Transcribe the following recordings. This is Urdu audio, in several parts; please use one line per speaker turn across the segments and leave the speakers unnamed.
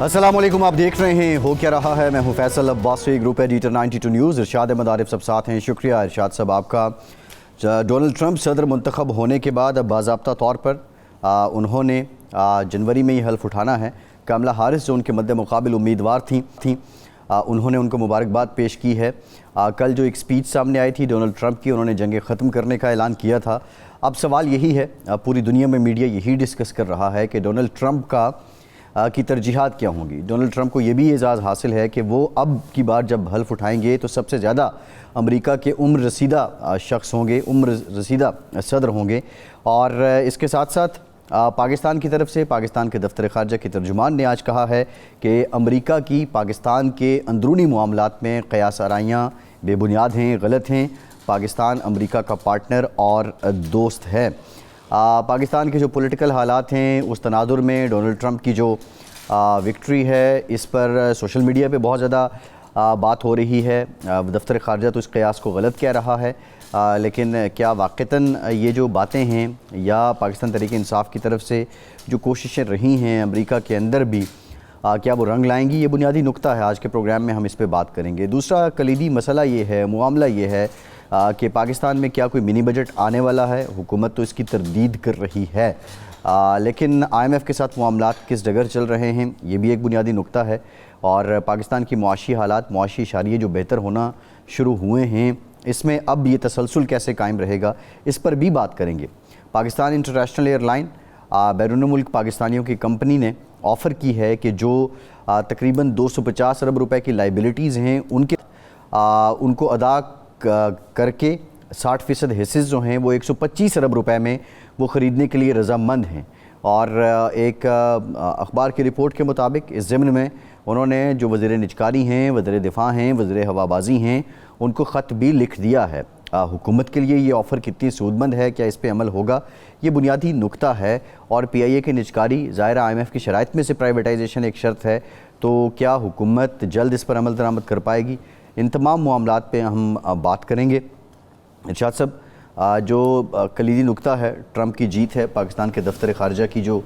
السلام علیکم، آپ دیکھ رہے ہیں ہو کیا رہا ہے۔ میں ہوں Faisal Abbasi, group editor 92 news. Irshad Ahmed Arif سب ساتھ ہیں، شکریہ ارشاد صاحب آپ کا۔ ڈونلڈ ٹرمپ صدر منتخب ہونے کے بعد اب باضابطہ طور پر انہوں نے جنوری میں یہ حلف اٹھانا ہے۔ کملا ہارس جو ان کے مد مقابل امیدوار تھیں انہوں نے ان کو مبارکباد پیش کی ہے۔ کل جو ایک سپیچ سامنے آئی تھی ڈونلڈ ٹرمپ کی، انہوں نے جنگ ختم کرنے کا اعلان کیا تھا۔ اب سوال یہی ہے، پوری دنیا میں میڈیا یہی ڈسکس کر رہا ہے کہ ڈونلڈ ٹرمپ کی ترجیحات کیا ہوں گی۔ ڈونلڈ ٹرمپ کو یہ بھی اعزاز حاصل ہے کہ وہ اب کی بار جب حلف اٹھائیں گے تو سب سے زیادہ امریکہ کے عمر رسیدہ شخص ہوں گے، عمر رسیدہ صدر ہوں گے۔ اور اس کے ساتھ ساتھ پاکستان کی طرف سے پاکستان کے دفتر خارجہ کے ترجمان نے آج کہا ہے کہ امریکہ کی پاکستان کے اندرونی معاملات میں قیاس آرائیاں بے بنیاد ہیں، غلط ہیں۔ پاکستان امریکہ کا پارٹنر اور دوست ہے۔ پاکستان کے جو پولیٹیکل حالات ہیں اس تناظر میں ڈونلڈ ٹرمپ کی جو وکٹری ہے اس پر سوشل میڈیا پہ بہت زیادہ بات ہو رہی ہے۔ دفتر خارجہ تو اس قیاس کو غلط کہہ رہا ہے، لیکن کیا واقعتاً یہ جو باتیں ہیں یا پاکستان تحریک انصاف کی طرف سے جو کوششیں رہی ہیں امریکہ کے اندر بھی، کیا وہ رنگ لائیں گی؟ یہ بنیادی نقطہ ہے، آج کے پروگرام میں ہم اس پہ بات کریں گے۔ دوسرا کلیدی مسئلہ یہ ہے، معاملہ یہ ہے کہ پاکستان میں کیا کوئی منی بجٹ آنے والا ہے؟ حکومت تو اس کی تردید کر رہی ہے، لیکن IMF کے ساتھ معاملات کس ڈگر چل رہے ہیں، یہ بھی ایک بنیادی نقطہ ہے۔ اور پاکستان کی معاشی حالات، معاشی اشاریے جو بہتر ہونا شروع ہوئے ہیں، اس میں اب یہ تسلسل کیسے قائم رہے گا، اس پر بھی بات کریں گے۔ پاکستان انٹرنیشنل ایئر لائن بیرون ملک پاکستانیوں کی کمپنی نے آفر کی ہے کہ جو تقریباً 250 ارب روپے کی لائبلٹیز ہیں ان کو ادا کر کے 60% حصص جو ہیں وہ 125 ارب روپے میں وہ خریدنے کے لیے رضامند ہیں۔ اور ایک اخبار کی رپورٹ کے مطابق اس ضمن میں انہوں نے جو وزیر نجکاری ہیں، وزیر دفاع ہیں، وزیر ہوابازی ہیں، ان کو خط بھی لکھ دیا ہے۔ حکومت کے لیے یہ آفر کتنی سود مند ہے، کیا اس پہ عمل ہوگا، یہ بنیادی نقطہ ہے۔ اور PIA کی نجکاری ظاہر IMF کی شرائط میں سے پرائیویٹائزیشن ایک شرط ہے، تو کیا حکومت جلد اس پر عمل درآمد کر پائے گی؟ ان تمام معاملات پہ ہم بات کریں گے۔ ارشاد صاحب، جو کلیدی نقطہ ہے ٹرمپ کی جیت ہے، پاکستان کے دفتر خارجہ کی جو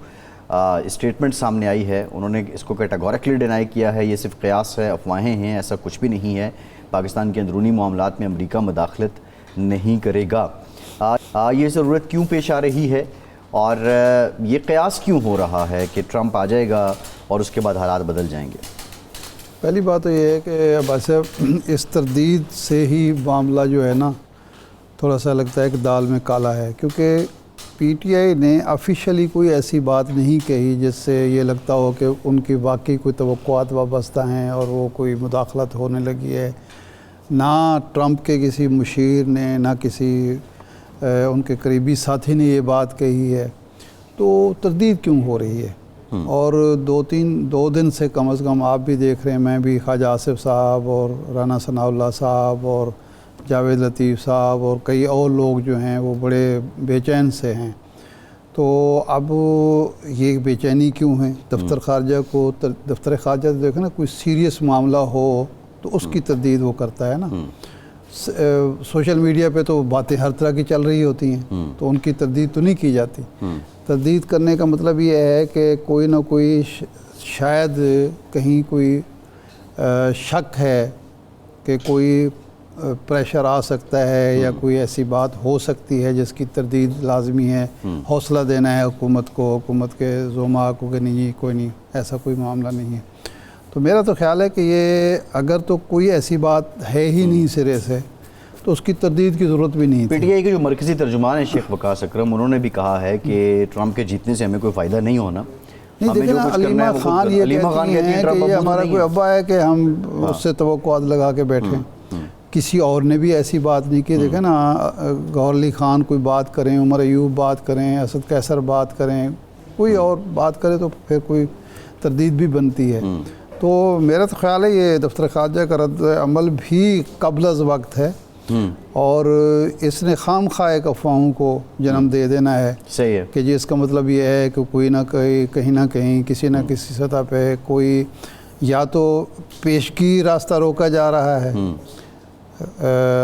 اسٹیٹمنٹ سامنے آئی ہے، انہوں نے اس کو کیٹاگوریکلی ڈینائی کیا ہے، یہ صرف قیاس ہے، افواہیں ہیں، ایسا کچھ بھی نہیں ہے۔ پاکستان کے اندرونی معاملات میں امریکہ مداخلت نہیں کرے گا۔ یہ ضرورت کیوں پیش آ رہی ہے اور یہ قیاس کیوں ہو رہا ہے کہ ٹرمپ آ جائے گا اور اس کے بعد حالات بدل جائیں گے؟
پہلی بات تو یہ ہے کہ عباس صاحب، اس تردید سے ہی معاملہ جو ہے نا تھوڑا سا لگتا ہے کہ دال میں کالا ہے، کیونکہ PTI نے آفیشلی کوئی ایسی بات نہیں کہی جس سے یہ لگتا ہو کہ ان کی واقعی کوئی توقعات وابستہ ہیں اور وہ کوئی مداخلت ہونے لگی ہے۔ نہ ٹرمپ کے کسی مشیر نے، نہ کسی ان کے قریبی ساتھی نے یہ بات کہی ہے، تو تردید کیوں ہو رہی ہے؟ اور دو دن سے کم از کم آپ بھی دیکھ رہے ہیں، میں بھی، خواجہ آصف صاحب اور رانا ثناء اللہ صاحب اور جاوید لطیف صاحب اور کئی اور لوگ جو ہیں وہ بڑے بے چین سے ہیں۔ تو اب یہ بے چینی کیوں ہے؟ دفتر خارجہ دیکھیں نا، کوئی سیریس معاملہ ہو تو اس کی تردید وہ کرتا ہے نا۔ سوشل میڈیا پہ تو باتیں ہر طرح کی چل رہی ہوتی ہیں، تو ان کی تردید تو نہیں کی جاتی۔ تردید کرنے کا مطلب یہ ہے کہ کوئی نہ کوئی شاید کہیں کوئی شک ہے کہ کوئی پریشر آ سکتا ہے یا کوئی ایسی بات ہو سکتی ہے جس کی تردید لازمی ہے۔ حوصلہ دینا ہے حکومت کو، حکومت کے زعماء کو کہ نہیں کوئی نہیں، ایسا کوئی معاملہ نہیں ہے۔ تو میرا تو خیال ہے کہ یہ اگر تو کوئی ایسی بات ہے ہی نہیں سرے سے تو اس کی تردید کی ضرورت بھی نہیں تھی۔
PTI کے جو مرکزی ترجمان ہیں شیخ وقاص اکرم، انہوں نے بھی کہا ہے کہ ٹرمپ کے جیتنے سے ہمیں کوئی فائدہ نہیں ہونا۔
نہیں دیکھیں نا، علیمہ خان یہ کہتی ہیں کہ یہ ہمارا کوئی ابا ہے کہ ہم اس سے توقعات لگا کے بیٹھیں۔ کسی اور نے بھی ایسی بات نہیں کی۔ دیکھیں نا، گوہر علی خان کوئی بات کریں، عمر ایوب بات کریں، اسد قیصر بات کریں، کوئی اور بات کرے تو پھر کوئی تردید بھی بنتی ہے۔ تو میرا تو خیال ہے یہ دفتر خارجہ کا رد عمل بھی قبل از وقت ہے، اور اس نے خام خواہ ایک افواہوں کو جنم دے دینا ہے۔
صحیح ہے
کہ جس کا مطلب یہ ہے کہ کوئی نہ کہیں نہ کہیں کسی نہ کسی سطح پہ کوئی یا تو پیشگی راستہ روکا جا رہا ہے،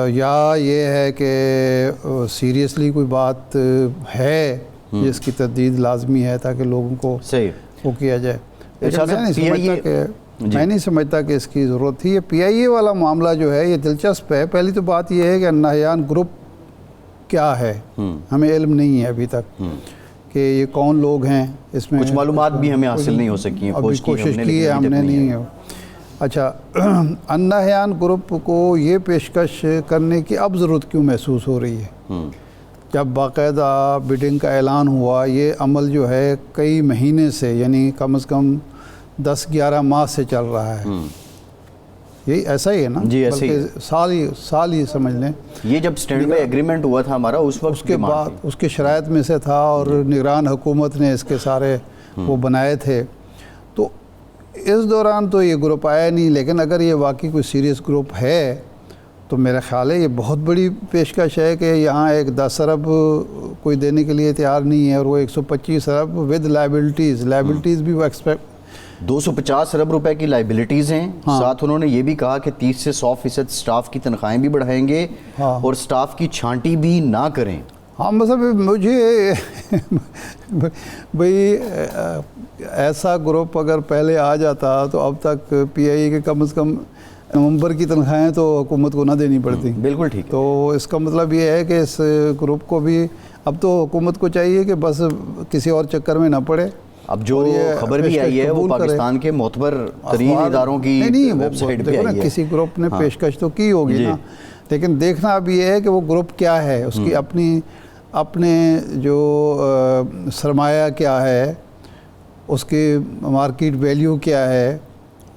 یا یہ ہے کہ سیریسلی کوئی بات ہے جس کی تردید لازمی ہے تاکہ لوگوں کو وہ کیا جائے۔ میں نہیں سمجھتا کہ اس کی ضرورت تھی. یہ پی آئی اے والا معاملہ جو ہے یہ دلچسپ ہے. پہلی تو بات یہ ہے کہ النہیان گروپ کیا ہے, ہمیں علم نہیں ہے ابھی تک کہ یہ کون لوگ ہیں. اس میں
کچھ معلومات بھی ہمیں حاصل نہیں ہو سکی ہیں,
ابھی کوشش کی ہے ہم نے نہیں. اچھا, النہیان گروپ کو یہ پیشکش کرنے کی اب ضرورت کیوں محسوس ہو رہی ہے جب باقاعدہ بڈنگ کا اعلان ہوا؟ یہ عمل جو ہے کئی مہینے سے, یعنی کم از کم 10-11 ماہ سے چل رہا ہے. یہی ایسا ہی ہے نا؟
جی ایسے ہی,
سال ہی سمجھ لیں.
یہ جب اسٹینڈ بائی ایگریمنٹ ہوا تھا ہمارا, اس وقت
اس کے بعد اس کے شرائط میں سے تھا, اور نگران حکومت نے اس کے سارے وہ بنائے تھے. تو اس دوران تو یہ گروپ آیا نہیں. لیکن اگر یہ واقعی کوئی سیریس گروپ ہے تو میرا خیال ہے یہ بہت بڑی پیشکش ہے کہ یہاں ایک 10 ارب کوئی دینے کے لیے تیار نہیں ہے, اور وہ 125 ارب ود لائبلٹیز بھی وہ ایکسپیکٹ
250 ارب روپے کی لائبلٹیز ہیں. ساتھ انہوں نے یہ بھی کہا کہ 30 سے 100% سٹاف کی تنخواہیں بھی بڑھائیں گے اور سٹاف کی چھانٹی بھی نہ کریں.
ہاں مطلب مجھے بھئی ایسا گروپ اگر پہلے آ جاتا تو اب تک پی آئی اے کے کم از کم نومبر کی تنخواہیں تو حکومت کو نہ دینی پڑتی.
بالکل ٹھیک.
تو اس کا مطلب یہ ہے کہ اس گروپ کو بھی اب تو حکومت کو چاہیے کہ بس کسی اور چکر میں نہ پڑے.
اب جو خبر بھی آئی ہے وہ پاکستان کے معتبر ترین اداروں کی ویب سائٹ پہ آئی ہے.
کسی گروپ نے پیشکش تو کی ہوگی نا, لیکن دیکھنا اب یہ ہے کہ وہ گروپ کیا ہے, اس کی اپنے جو سرمایہ کیا ہے, اس کی مارکیٹ ویلیو کیا ہے,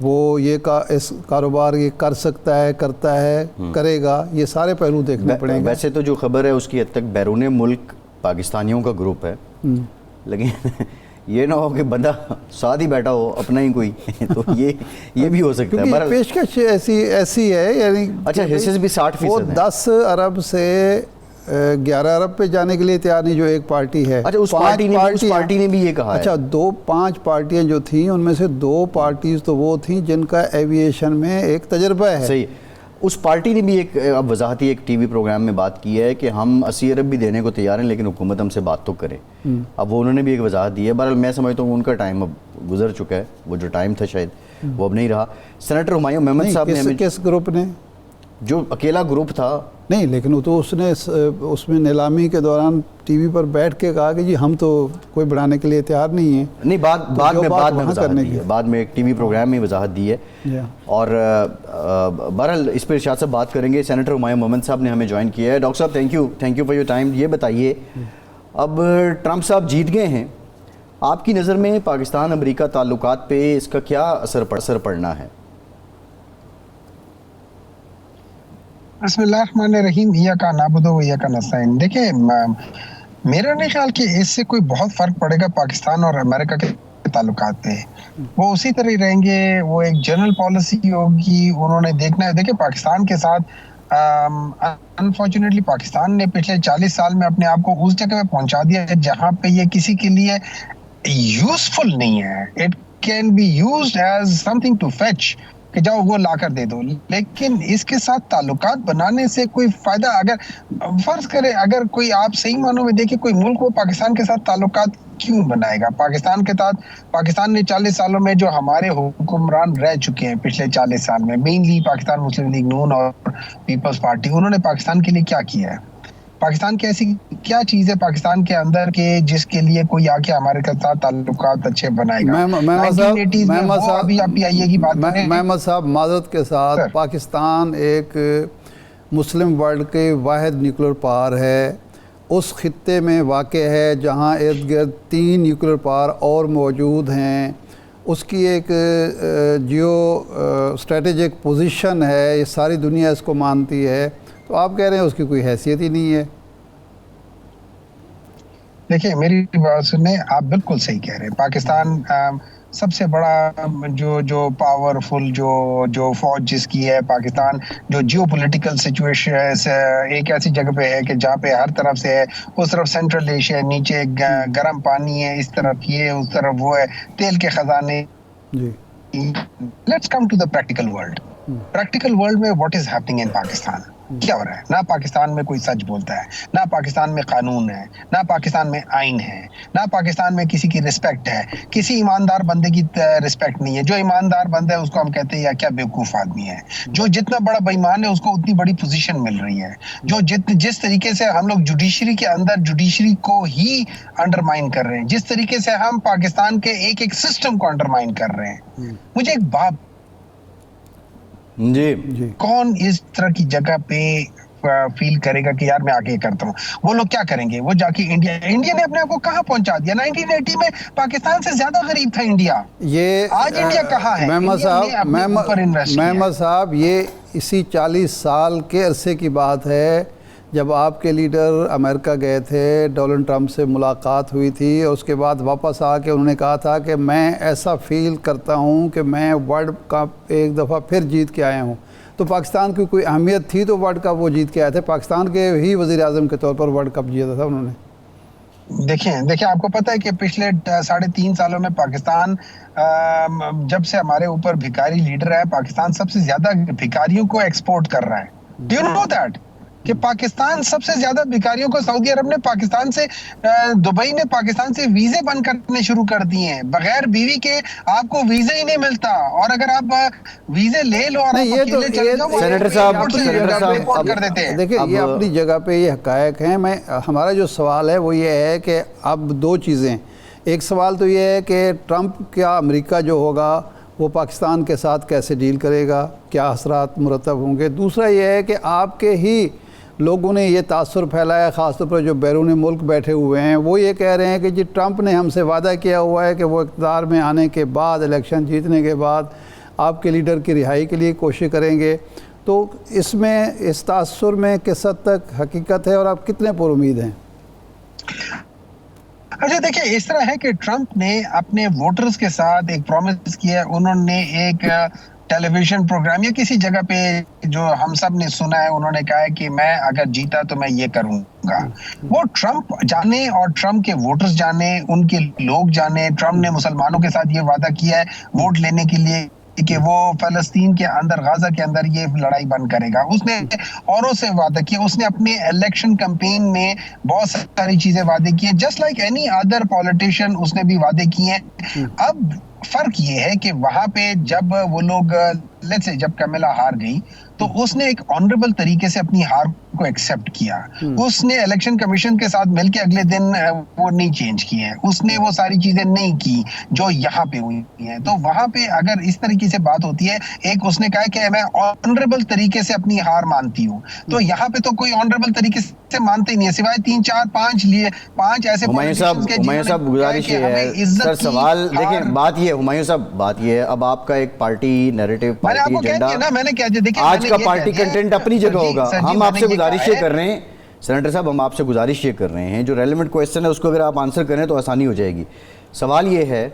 وہ یہ اس کاروبار یہ کر سکتا ہے, کرتا ہے, کرے گا, یہ سارے پہلو دیکھنے پڑیں گے.
ویسے تو جو خبر ہے اس کی حد تک بیرون ملک پاکستانیوں کا گروپ ہے, لیکن یہ نہ ہو کہ بندہ ساتھ ہی بیٹھا ہو اپنا ہی کوئی, تو یہ بھی ہو سکتا ہے.
پیشکش ایسی ہے, یعنی
اچھا حصص بھی 60%
وہ 10 ارب سے 11 ارب پہ جانے کے لیے تیار نہیں جو ایک پارٹی ہے.
اچھا اس پارٹی نے بھی یہ کہا ہے.
اچھا 5 پارٹیاں جو تھیں ان میں سے 2 پارٹیز تو وہ تھیں جن کا ایویشن میں ایک تجربہ ہے.
صحیح. اس پارٹی نے بھی ایک اب وضاحتی ایک ٹی وی پروگرام میں بات کی ہے کہ ہم 80 ارب بھی دینے کو تیار ہیں لیکن حکومت ہم سے بات تو کرے. اب وہ انہوں نے بھی ایک وضاحت دی ہے. بہرحال میں سمجھتا ہوں ان کا ٹائم اب گزر چکا ہے, وہ جو ٹائم تھا شاید وہ اب نہیں رہا. سینیٹر ہمایوں محمد صاحب نے
کس گروپ نے,
جو اکیلا گروپ تھا
نہیں, لیکن وہ تو اس میں نیلامی کے دوران ٹی وی پر بیٹھ کے کہا کہ جی ہم تو کوئی بڑھانے کے لیے تیار نہیں ہیں.
نہیں, بعد میں ایک ٹی وی پروگرام میں وضاحت دی ہے. اور بہرحال اس پہ ارشاد صاحب بات کریں گے. سینیٹر ہمایوں محمد صاحب نے ہمیں جوائن کیا ہے. ڈاکٹر صاحب thank you for your time. یہ بتائیے اب ٹرمپ صاحب جیت گئے ہیں, آپ کی نظر میں پاکستان امریکہ تعلقات پہ اس کا کیا اثر پڑنا ہے؟
بسم اللہ الرحمن الرحیم. ایاک نعبد و ایاک نستعین. دیکھیں میرا نہیں خیال کہ اس سے کوئی بہت فرق پڑے گا پاکستان اور امریکہ کے تعلقات پہ. وہ اسی طرح ہی رہیں گے, وہ ایک جنرل پالیسی ہوگی, انہوں نے دیکھنا ہے. دیکھیں پاکستان کے ساتھ انفارچونیٹلی پاکستان نے پچھلے 40 سال میں اپنے آپ کو اس جگہ پہ پہنچا دیا ہے جہاں پہ یہ کسی کے لیے یوزفل نہیں ہے. It can be used as something to fetch, کہ جاؤ وہ لا کر دے دو. لیکن اس کے ساتھ تعلقات بنانے سے کوئی فائدہ, اگر فرض کرے اگر کوئی آپ صحیح معنوں میں دیکھیں کوئی ملک وہ پاکستان کے ساتھ تعلقات کیوں بنائے گا؟ پاکستان نے 40 سالوں میں جو ہمارے حکمران رہ چکے ہیں پچھلے 40 سال میں, مینلی پاکستان مسلم لیگ نون اور پیپلز پارٹی, انہوں نے پاکستان کے لیے کیا کیا ہے؟ پاکستان کی ایسی کیا چیز ہے پاکستان کے اندر کہ جس کے لیے کوئی آ کے ہمارے ساتھ تعلقات اچھے بنائے گا؟
محمد صاحب معذرت کے ساتھ, پاکستان ایک مسلم ورلڈ کے واحد نیوکلیر پاور ہے, اس خطے میں واقع ہے جہاں ارد گرد 3 نیوکلیر پاور اور موجود ہیں. اس کی ایک جیو اسٹریٹجک پوزیشن ہے, یہ ساری دنیا اس کو مانتی ہے. تو آپ کہہ رہے ہیں اس کی کوئی حیثیت ہی نہیں ہے.
دیکھیں میری بات سنیں, آپ بالکل صحیح کہہ رہے ہیں. پاکستان سب سے بڑا جو پاورفل جو فوج جس کی ہے, پاکستان جو جیو پولیٹیکل سچویشن ایک ایسی جگہ پہ ہے کہ جہاں پہ ہر طرف سے ہے, اس طرف سینٹرل ایشیا, نیچے گرم پانی ہے, اس طرف یہ, اس طرف وہ ہے, تیل کے خزانے. Let's come to the practical world. Practical world میں what is happening in Pakistan? کیا ہو رہا ہے. نہ پاکستان میں کوئی سچ بولتا ہے, نہ پاکستان میں قانون ہے, نہ پاکستان میں آئین ہے, نہ پاکستان میں کسی کی رسپیکٹ ہے. کسی ایماندار بندے کی رسپیکٹ نہیں ہے. جو ایماندار بندہ ہے اس کو ہم کہتے ہیں یا کیا بیوقوف آدمی ہے. جو جتنا بڑا بے ایمان ہے اس کو اتنی بڑی پوزیشن مل رہی ہے. جو جس طریقے سے ہم لوگ جوڈیشری کے اندر جوڈیشری کو ہی انڈرمائن کر رہے ہیں, جس طریقے سے ہم پاکستان کے ایک ایک سسٹم کو انڈرمائن کر رہے ہیں. مجھے ایک بات,
جی
کون اس طرح کی جگہ پہ فیل کرے گا کہ یار میں آگے کرتا ہوں. وہ لوگ کیا کریں گے, وہ جا کے انڈیا نے اپنے آپ کو کہاں پہنچا دیا. 1980 میں پاکستان سے زیادہ غریب تھا انڈیا.
یہ
آج انڈیا کہاں ہے.
محمد صاحب, یہ اسی 40 سال کے عرصے کی بات ہے جب آپ کے لیڈر امریکہ گئے تھے, ڈونلڈ ٹرمپ سے ملاقات ہوئی تھی, اور اس کے بعد واپس آ کے انہوں نے کہا تھا کہ میں ایسا فیل کرتا ہوں کہ میں ورلڈ کپ ایک دفعہ پھر جیت کے آیا ہوں. تو پاکستان کی کوئی اہمیت تھی تو ورلڈ کپ وہ جیت کے آئے تھے. پاکستان کے ہی وزیر اعظم کے طور پر ورلڈ کپ جیتا تھا انہوں نے.
دیکھیں آپ کو پتہ ہے کہ پچھلے 3.5 سالوں میں پاکستان جب سے ہمارے اوپر بھکاری لیڈر ہے, پاکستان سب سے زیادہ بھکاریوں کو ایکسپورٹ کر رہا ہے. ڈو یو نو دیٹ کہ پاکستان سب سے زیادہ بھکاریوں کو, سعودی عرب نے پاکستان سے, دبئی نے پاکستان سے ویزے بند کرنے شروع کر دیے ہیں. بغیر بیوی کے آپ کو ویزا ہی نہیں ملتا, اور اگر آپ ویزے لے لو اور
سینیٹر صاحب
کر دیتے ہیں.
دیکھیں یہ اپنی جگہ پہ یہ حقائق ہیں. ہمارا جو سوال ہے وہ یہ ہے کہ اب دو چیزیں. ایک سوال تو یہ ہے کہ ٹرمپ کیا امریکہ جو ہوگا وہ پاکستان کے ساتھ کیسے ڈیل کرے گا, کیا اثرات مرتب ہوں گے. دوسرا یہ ہے کہ آپ کے ہی لوگوں نے یہ تاثر پھیلایا, خاص طور پر جو بیرون ملک بیٹھے ہوئے ہیں, وہ یہ کہہ رہے ہیں کہ جی ٹرمپ نے ہم سے وعدہ کیا ہوا ہے کہ وہ اقتدار میں آنے کے بعد, الیکشن جیتنے کے بعد آپ کے لیڈر کی رہائی کے لیے کوشش کریں گے. تو اس میں, اس تاثر میں کس حد تک حقیقت ہے اور آپ کتنے پر امید ہیں؟
اچھا دیکھیں, اس طرح ہے کہ ٹرمپ نے اپنے ووٹرز کے ساتھ ایک پرومس کیا. انہوں نے ایک ٹیلی ویژن پروگرام یا کسی جگہ پہ جو ہم سب نے سنا ہے, انہوں نے کہا ہے کہ میں اگر جیتا تو میں یہ کروں گا. وہ ٹرمپ جانے اور ٹرمپ کے ووٹرز جانے, ان کے لوگ جانے, ٹرمپ نے مسلمانوں کے ساتھ یہ وعدہ کیا ہے ووٹ لینے کے لیے کہ وہ فلسطین کے اندر, غزہ کے اندر یہ لڑائی بند کرے گا. اس نے اوروں سے وعدہ کیا. اس نے اپنے الیکشن کمپین میں بہت ساری چیزیں وعدے کی ہیں, just like any other politician اس نے بھی وعدے کیے ہیں. اب فرق یہ ہے کہ وہاں پہ جب وہ لوگ, جب کمیلا ہار گئی تو اس نے ایک آنریبل طریقے سے اپنی ہار کو ایکسیپٹ کیا. اس نے الیکشن کمیشن کے ساتھ مل کے اگلے دن وہ نہیں چینج کی ہے. اس نے وہ ساری چیزیں نہیں کی جو یہاں پہ ہوئی ہیں. تو وہاں پہ اگر اس طریقے سے بات ہوتی ہے, ایک اس نے کہا کہ میں آنریبل طریقے سے اپنی ہار مانتی ہوں, تو یہاں پہ تو کوئی آنریبل طریقے سے مانتے ہی نہیں ہے, سوائے 3 4 5 ایسے
ہمایوں صاحب گزارش یہ ہے سر, سوال دیکھیں, بات یہ ہے ہمایوں صاحب, بات یہ ہے اب آپ کا ایک پارٹی نیریٹو, پارٹی ایجنڈا, آج کا پارٹی کنٹینٹ اپنی جگہ ہوگا. ہم آپ سے گزارش یہ کر رہے ہیں سینیٹر صاحب, ہم آپ سے گزارش یہ کر رہے ہیں, جو ریلیونٹ کویسچن ہے اس کو اگر آپ آنسر کریں تو آسانی ہو جائے گی. سوال یہ ہے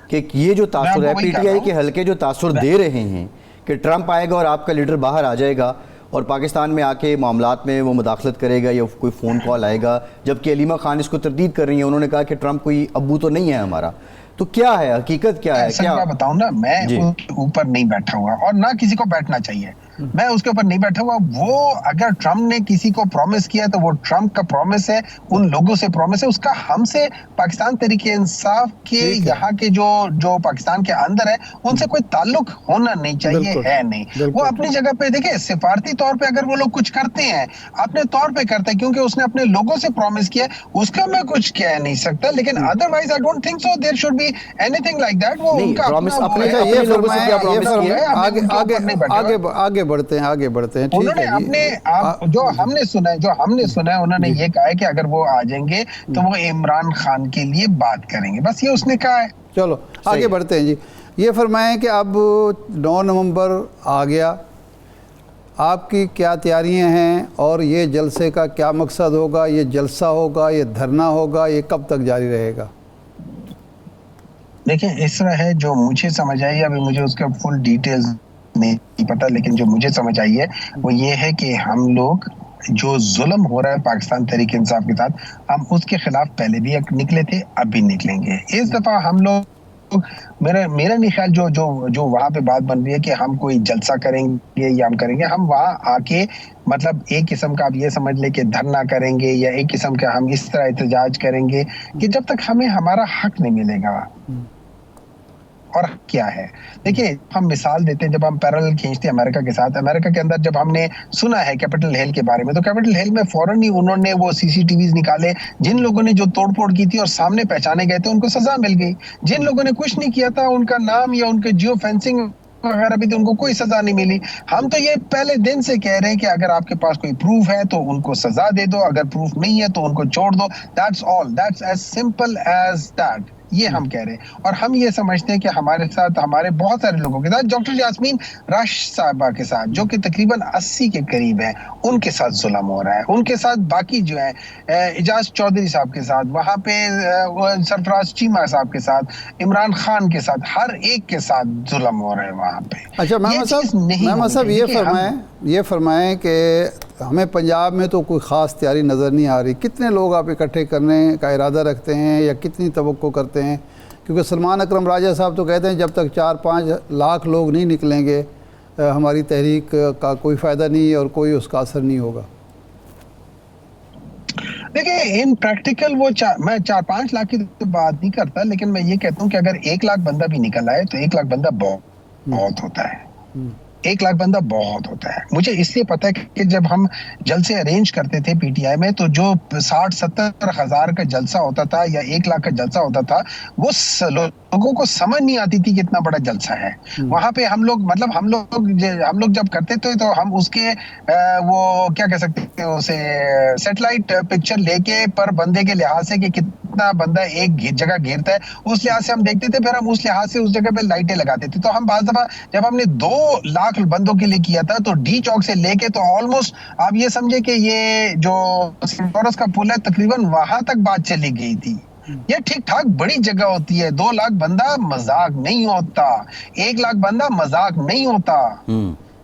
کہ یہ جو تاثر ہے پی ٹی آئی کے حلقے جو تاثر دے رہے ہیں کہ ٹرمپ آئے گا اور آپ کا لیڈر باہر آ جائے گا اور پاکستان میں آ کے معاملات میں وہ مداخلت کرے گا یا کوئی فون کال آئے گا, جبکہ علیمہ خان اس کو تردید کر رہی ہیں, انہوں نے کہا کہ ٹرمپ کوئی ابو تو نہیں ہے ہمارا. تو کیا ہے حقیقت, کیا ہے؟
کیا میں بتاؤں نا, میں اوپر نہیں بیٹھا ہوا اور نہ کسی کو بیٹھنا چاہیے. میں اس کے اوپر نہیں بیٹھا ہوا. وہ اگر ٹرمپ نے کسی کو پرومس کیا تو وہ ٹرمپ کا پرومس ہے, ان لوگوں سے پرومس ہے, اس کا ہم سے پاکستان تحریک انصاف کے یہاں کے جو پاکستان کے اندر ہے ان سے کوئی تعلق ہونا نہیں چاہیے, ہے نہیں. وہ اپنی جگہ پہ دیکھیں, سفارتی طور پہ اگر وہ لوگ کچھ کرتے ہیں اپنے طور پہ کرتے ہیں کیونکہ اس نے اپنے لوگوں سے پرومس کیا, اس کا میں کچھ کہہ نہیں سکتا. لیکن otherwise I don't think so there should be anything like that. وہ ان کا
آگے بڑھتے ہیں.
انہوں نے اپنے جو ہم نے سنا ہے انہوں نے یہ کہا ہے کہ اگر وہ آ جائیں گے تو وہ عمران خان کے لیے بات کریں گے, بس یہ اس نے کہا ہے.
چلو آگے بڑھتے ہیں جی. یہ فرمائیں کہ اب 9 نومبر آ گیا, آپ کی کیا تیاریاں ہیں اور یہ جلسے کا کیا مقصد ہوگا؟ یہ جلسہ ہوگا, یہ دھرنا ہوگا, یہ کب تک جاری رہے گا؟
دیکھیں اس طرح ہے, جو مجھے سمجھ آئی, ابھی مجھے اس کا فل ڈیٹیلز نہیں پتا, لیکن جو مجھے سمجھ آئی ہے وہ یہ ہے کہ ہم لوگ جو ظلم ہو رہا ہے پاکستان تحریک انصاف کے ساتھ, ہم اس کے خلاف پہلے بھی نکلے تھے, اب بھی نکلیں گے. اس دفعہ ہم لوگ میرا نہیں خیال جو وہاں پہ بات بن رہی ہے کہ ہم کوئی جلسہ کریں گے یا ہم کریں گے، ہم وہاں آ کے مطلب ایک قسم کا آپ یہ سمجھ لیں کہ دھرنا کریں گے یا ایک قسم کا ہم اس طرح احتجاج کریں گے کہ جب تک ہمیں ہمارا حق نہیں ملے گا. اور کیا ہے دیکھیں، ہم مثال دیتے ہیں جب ہم پیرالل کھینچتے ہیں امریکہ کے ساتھ. امریکہ کے اندر جب ہم نے سنا ہے کیپٹل ہل کے بارے میں، تو کیپٹل ہل میں فوراً ہی انہوں نے وہ CCTVs نکالے. جن لوگوں نے جو توڑ پھوڑ کی تھی اور سامنے پہچانے گئے تھے ان کو سزا مل گئی. جن لوگوں نے کچھ نہیں کیا تھا، ان کا نام یا ان کے جیو فینسنگ وغیرہ بھی تھی، ان کو کوئی سزا نہیں ملی. ہم تو یہ پہلے دن سے کہہ رہے ہیں کہ اگر آپ کے پاس کوئی پروف ہے تو ان کو سزا دے دو، اگر پروف نہیں ہے تو ان کو چھوڑ دو. That's all, that's as simple as that. یہ ہم کہہ رہے ہیں. اور ہم یہ سمجھتے ہیں کہ ہمارے ساتھ، ہمارے بہت سارے لوگوں کے ساتھ، ڈاکٹر یاسمین راشد صاحبہ کے ساتھ جو کہ تقریباً 80 کے قریب ہیں، ان کے ساتھ ظلم ہو رہا ہے. ان کے ساتھ باقی جو ہیں اعجاز چودھری صاحب کے ساتھ، وہاں پہ سرفراز چیمہ صاحب کے ساتھ، عمران خان کے ساتھ، ہر ایک کے ساتھ ظلم ہو رہے ہیں وہاں پہ.
اچھا محمد صاحب یہ فرمائیں کہ ہمیں پنجاب میں تو کوئی خاص تیاری نظر نہیں آ رہی. کتنے لوگ آپ اکٹھے کرنے کا ارادہ رکھتے ہیں یا کتنی توقع کرتے ہیں؟ کیونکہ سلمان اکرم راجہ صاحب تو کہتے ہیں جب تک 4-5 لاکھ لوگ نہیں نکلیں گے ہماری تحریک کا کوئی فائدہ نہیں اور کوئی اس کا اثر نہیں ہوگا.
دیکھیں ان پریکٹیکل میں 4-5 لاکھ کی تو بات نہیں کرتا، لیکن میں یہ کہتا ہوں کہ اگر 1 لاکھ بندہ بھی نکل آئے تو 1 لاکھ بندہ بہت ہوتا ہے. 1 لاکھ بندہ بہت ہوتا ہے. مجھے اس لیے پتا ہے کہ جب ہم جلسے ارینج کرتے تھے PTI میں، تو جو 60-70 ہزار کا جلسہ ہوتا تھا یا 1 لاکھ کا جلسہ ہوتا تھا، وہ لوگوں کو سمجھ نہیں آتی تھی کتنا بڑا جلسہ ہے. وہاں پہ ہم لوگ جب کرتے تھے تو ہم اس کے وہ کیا کہہ سکتے ہیں اسے سیٹلائٹ پکچر لے کے پر بندے کے لحاظ سے کہ کتنا بندہ ایک جگہ گھیرتا ہے، اس لحاظ سے ہم دیکھتے تھے. پھر ہم اس لحاظ سے اس جگہ پہ لائٹیں لگاتے تھے. تو ہم بعض دفعہ جب ہم نے 2 لاکھ بندوں کے لیے کیا تھا تو ڈی چوک سے لے کے تو آلموسٹ آپ یہ سمجھے کہ یہ جو سنٹورس کا پل ہے تقریباً وہاں تک بات چلی گئی تھی. یہ ٹھیک ٹھاک بڑی جگہ ہوتی ہے. 2 لاکھ بندہ مذاق نہیں ہوتا، 1 لاکھ بندہ مذاق نہیں ہوتا.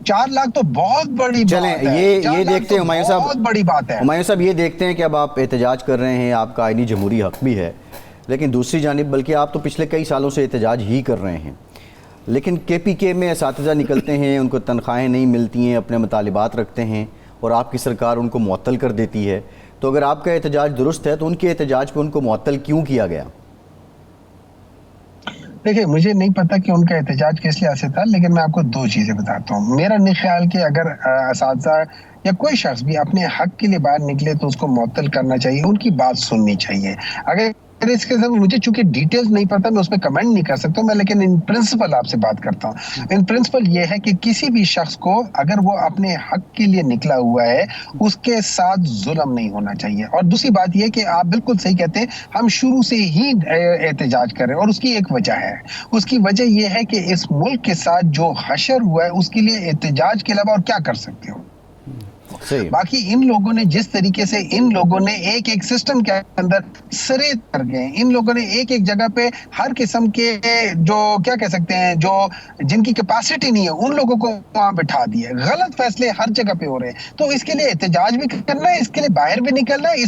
4 لاکھ تو بہت بڑی بات ہے.
یہ دیکھتے ہیں ہمایوں صاحب،
بہت بڑی بات ہے.
ہمایوں صاحب یہ دیکھتے ہیں کہ اب آپ احتجاج کر رہے ہیں، آپ کا آئینی جمہوری حق بھی ہے، لیکن دوسری جانب بلکہ آپ تو پچھلے کئی سالوں سے احتجاج ہی کر رہے ہیں. لیکن KPK میں اساتذہ نکلتے ہیں، ان کو تنخواہیں نہیں ملتی ہیں، اپنے مطالبات رکھتے ہیں اور آپ کی سرکار ان کو معطل کر دیتی ہے. تو اگر آپ کا احتجاج درست ہے تو ان کے احتجاج پہ ان کو معطل کیوں کیا گیا؟
دیکھیں مجھے نہیں پتا کہ ان کا احتجاج کس لحاظ سے تھا، لیکن میں آپ کو 2 چیزیں بتاتا ہوں. میرا نہیں خیال کہ اگر اساتذہ یا کوئی شخص بھی اپنے حق کے لیے باہر نکلے تو اس کو معطل کرنا چاہیے، ان کی بات سننی چاہیے. اگر اس کے ساتھ مجھے چونکہ ڈیٹیلز نہیں پتا، میں اس پہ کمنٹ نہیں کر سکتا ہوں میں، لیکن ان پرنسپل آپ سے بات کرتا ہوں. ان پرنسپل یہ ہے کہ کسی بھی شخص کو اگر وہ اپنے حق کے لیے نکلا ہوا ہے، اس کے ساتھ ظلم نہیں ہونا چاہیے. اور دوسری بات یہ کہ آپ بالکل صحیح کہتے ہیں، ہم شروع سے ہی احتجاج کر رہے ہیں اور اس کی ایک وجہ ہے. اس کی وجہ یہ ہے کہ اس ملک کے ساتھ جو حشر ہوا ہے اس کے لیے احتجاج کے علاوہ اور کیا کر سکتے ہو. باقی ان لوگوں نے جس طریقے سے ان لوگوں نے ایک سسٹم کے اندر سرے کر گئے، ان لوگوں نے ایک جگہ پہ ہر قسم کے جو کیا کہہ سکتے ہیں جو جن کی کیپیسٹی نہیں ہے ان لوگوں کو وہاں بٹھا دیا. غلط فیصلے ہر جگہ پہ ہو رہے ہیں. تو اس کے لیے احتجاج بھی کرنا ہے، اس کے لیے باہر بھی نکلنا ہے.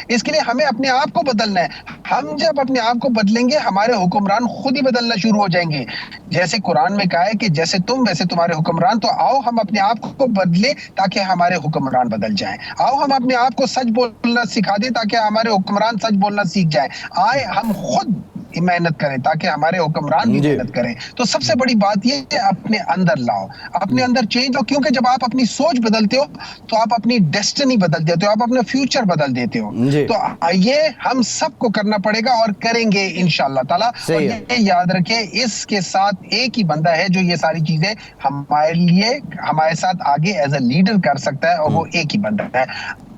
اس کے لیے ہمیں اپنے آپ کو بدلنا ہے. ہم جب اپنے آپ کو بدلیں گے ہمارے حکمران خود ہی بدلنا شروع ہو جائیں گے. جیسے قرآن میں کہا ہے کہ جیسے تم ویسے تمہارے حکمران. تو آؤ ہم اپنے آپ کو بدلیں تاکہ ہمارے حکمران بدل جائیں. آؤ ہم اپنے آپ کو سچ بولنا سکھا دیں تاکہ ہمارے حکمران سچ بولنا سیکھ جائیں. آئے ہم خود محنت کریں تاکہ ہمارے حکمران بھی محنت کریں. تو سب سے بڑی بات یہ ہے اپنے اندر لاؤ، اپنے اندر چینج لاؤ. کیونکہ جب آپ اپنی سوچ بدلتے ہو تو آپ اپنی ڈیسٹنی بدل دیتے ہو، آپ اپنا فیوچر بدل دیتے ہو. تو یہ ہم سب کو کرنا پڑے گا اور کریں گے انشاءاللہ تعالی. اور یہ یاد رکھیں اس کے ساتھ ایک ہی بندہ ہے جو یہ ساری چیزیں ہمارے لیے ہمارے ساتھ آگے ایز اے لیڈر کر سکتا ہے، اور وہ ایک ہی بندہ ہے.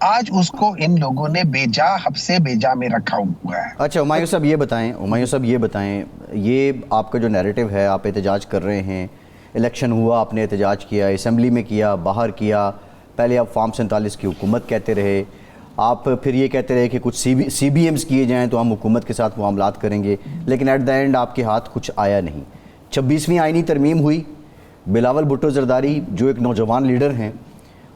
آج اس کو ان لوگوں نے بے جا حب سے بے جا میں رکھا ہوا ہے.
اچھا ہمایوں صاحب یہ بتائیں، یہ آپ کا جو نیریٹو ہے، آپ احتجاج کر رہے ہیں، الیکشن ہوا آپ نے احتجاج کیا، اسمبلی میں کیا، باہر کیا، پہلے آپ فارم 47 کی حکومت کہتے رہے، آپ پھر یہ کہتے رہے کہ کچھ CBMs کیے جائیں تو ہم حکومت کے ساتھ معاملات کریں گے، لیکن ایٹ دا اینڈ آپ کے ہاتھ کچھ آیا نہیں. 26ویں آئینی ترمیم ہوئی، بلاول بھٹو زرداری جو ایک نوجوان لیڈر ہیں،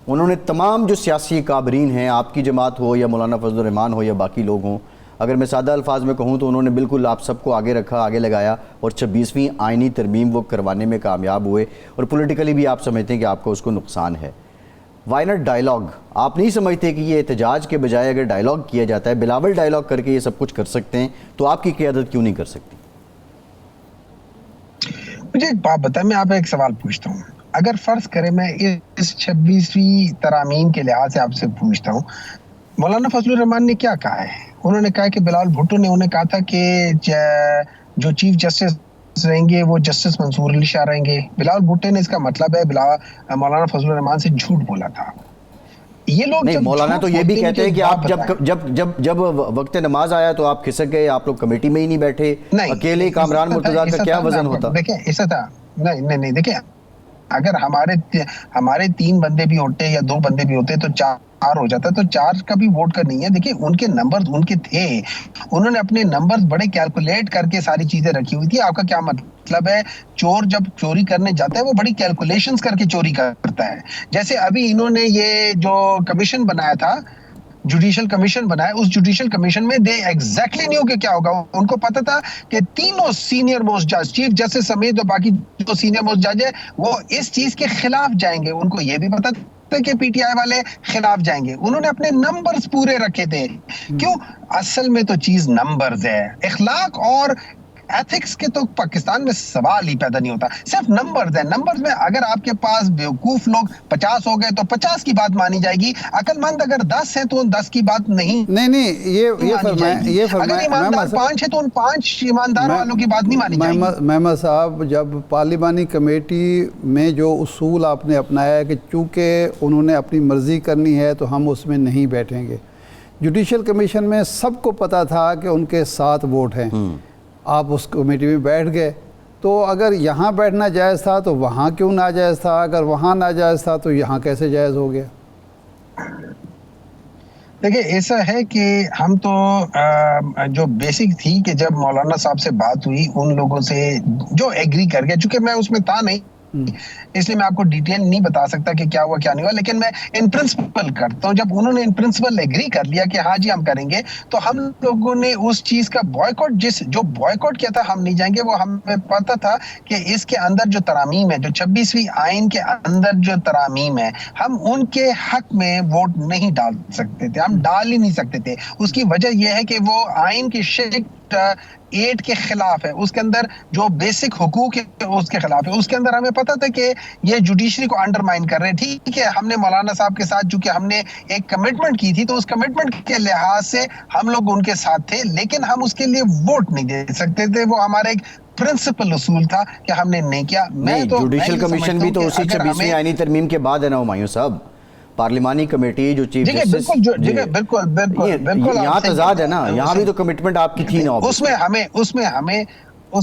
انہوں نے تمام جو سیاسی کابرین ہیں، آپ کی جماعت ہو یا مولانا فضل الرحمان ہو یا باقی لوگ ہوں، اگر میں سادہ الفاظ میں کہوں تو انہوں نے بالکل آپ سب کو آگے رکھا, آگے لگایا اور 26ویں آئینی ترمیم وہ کروانے میں کامیاب ہوئے, اور پولیٹیکلی بھی آپ سمجھتے ہیں کہ آپ کو اس کو نقصان ہے. Why not dialogue? آپ نہیں سمجھتے کہ یہ احتجاج کے بجائے اگر ڈائیلاگ کیا جاتا ہے, بلاول ڈائیلاگ کر کے یہ سب کچھ کر سکتے ہیں, تو آپ کی قیادت کیوں نہیں کر سکتی؟
مجھے ایک بات بتائیں, میں آپ سے ایک سوال پوچھتا ہوں. اگر فرض کرے میں اس 26ویں ترامیم کے لحاظ سے آپ سے پوچھتا ہوں, مولانا فضل الرحمان نے کیا کہا ہے؟ انہوں نے کہا کہ بلاول بھٹو نے انہیں کہا تھا کہ جو چیف جسٹس رہیں گے وہ جسٹس منصور علی شاہ رہیں گے. بلاول بھٹو نے اس کا مطلب ہے مولانا فضل الرحمان سے جھوٹ بولا تھا. یہ لوگ
نہیں, مولانا تو یہ بھی کہتے ہیں کہ آپ جب وقت نماز آیا تو آپ کھسک گئے, آپ لوگ کمیٹی میں ہی نہیں بیٹھے, اکیلے کامران مرتضیٰ کا کیا وزن ہوتا؟
دیکھیں ایسا تھا, نہیں دیکھیں, اگر ہمارے 3 بندے بھی ہوتے یا 2 بندے بھی ہوتے تو 4 ہو جاتا, تو 4 کا بھی ووٹ کا نہیں ہے. دیکھیں ان کے نمبر ان کے تھے, انہوں نے اپنے نمبر بڑے کیلکولیٹ کر کے ساری چیزیں رکھی ہوئی تھی. آپ کا کیا مطلب ہے؟ چور جب چوری کرنے جاتا ہے وہ بڑی کیلکولیشنز کر کے چوری کرتا ہے. جیسے ابھی انہوں نے یہ جو کمیشن بنایا تھا, جوڈیشل کمیشن بنایا, اس جوڈیشل کمیشن میں دے ایگزیکٹلی نیو کہ کیا ہوگا. ان کو پتا تھا کہ تینوں سینئر موسٹ جج, چیف جسٹس سمیت اور باقی جو سینئر موسٹ جج ہے وہ اس چیز کے خلاف جائیں گے. ان کو یہ بھی پتا تھا کہ پی ٹی آئی والے خلاف جائیں گے. انہوں نے اپنے نمبرز پورے رکھے تھے. کیوں؟ اصل میں تو چیز نمبرز ہے. اخلاق اور ایتھکس کے تو پاکستان میں سوال ہی پیدا نہیں ہوتا, صرف نمبرز ہیں. نمبرز میں اگر آپ کے پاس بیوقوف لوگ 50 ہو گئے تو 50 کی بات مانی جائے گی. عقل مند اگر 10 ہے تو ان 10 کی بات نہیں
یہ فرمائیں.
اگر ایماندار 5 ہے تو ان 5 ایماندار والوں کی بات نہیں مانی جائے گی.
محمد صاحب, جب پارلیمانی کمیٹی میں جو اصول آپ نے اپنایا ہے کہ چونکہ انہوں نے اپنی مرضی کرنی ہے تو ہم اس میں نہیں بیٹھیں گے, جوڈیشل کمیشن میں سب کو پتا تھا کہ ان کے 7 ووٹ ہیں, آپ اس کمیٹی میں بیٹھ گئے, تو اگر یہاں بیٹھنا جائز تھا تو وہاں کیوں ناجائز تھا؟ اگر وہاں ناجائز تھا تو یہاں کیسے جائز ہو گیا؟
دیکھیں ایسا ہے کہ ہم تو جو بیسک تھی کہ جب مولانا صاحب سے بات ہوئی ان لوگوں سے جو ایگری کر گئے, چونکہ میں اس میں تھا نہیں اس لیے میں آپ کو ڈیٹیل نہیں بتا سکتا کہ کیا ہوا کیا نہیں ہوا, لیکن میں ان پرنسپل کرتا ہوں. جب انہوں نے ان پرنسپل ایگری کر لیا کہ ہاں جی ہم کریں گے, تو ہم لوگوں نے اس چیز کا بوائکاٹ, جو بوائکاٹ کیا تھا ہم نہیں جائیں گے, وہ ہمیں پتا تھا کہ اس کے اندر جو ترامیم ہے, جو 26ویں آئین کے اندر جو ترامیم ہے, ہم ان کے حق میں ووٹ نہیں ڈال سکتے تھے, ہم ڈال ہی نہیں سکتے تھے. اس کی وجہ یہ ہے کہ وہ آئین کی شیکٹ 8 کے خلاف ہے, اس کے اندر جو بیسک حقوق ہے اس کے خلاف ہے. اس کے اندر ہمیں پتا تھا کہ یہ جوڈیشری کو انڈرمائن کر رہے ہیں. ٹھیک ہے, ہم نے مولانا صاحب کے ساتھ چونکہ ہم نے ایک کمٹمنٹ کی تھی تو اس کمٹمنٹ کے لحاظ سے ہم لوگ ان کے ساتھ تھے, لیکن ہم اس کے لیے ووٹ نہیں دے سکتے تھے. وہ ہمارا ایک پرنسپل اصول تھا کہ ہم نے نہیں کیا. میں تو
جوڈیشل کمیشن بھی تو اسی 26ویں آئینی ترمیم کے بعد ہے نا ہمایوں صاحب. پارلیمانی کمیٹی جو چیف جسٹس,
بالکل
یہاں تضاد ہے نا, یہاں بھی تو کمٹمنٹ آپ کی تھی نا.
اس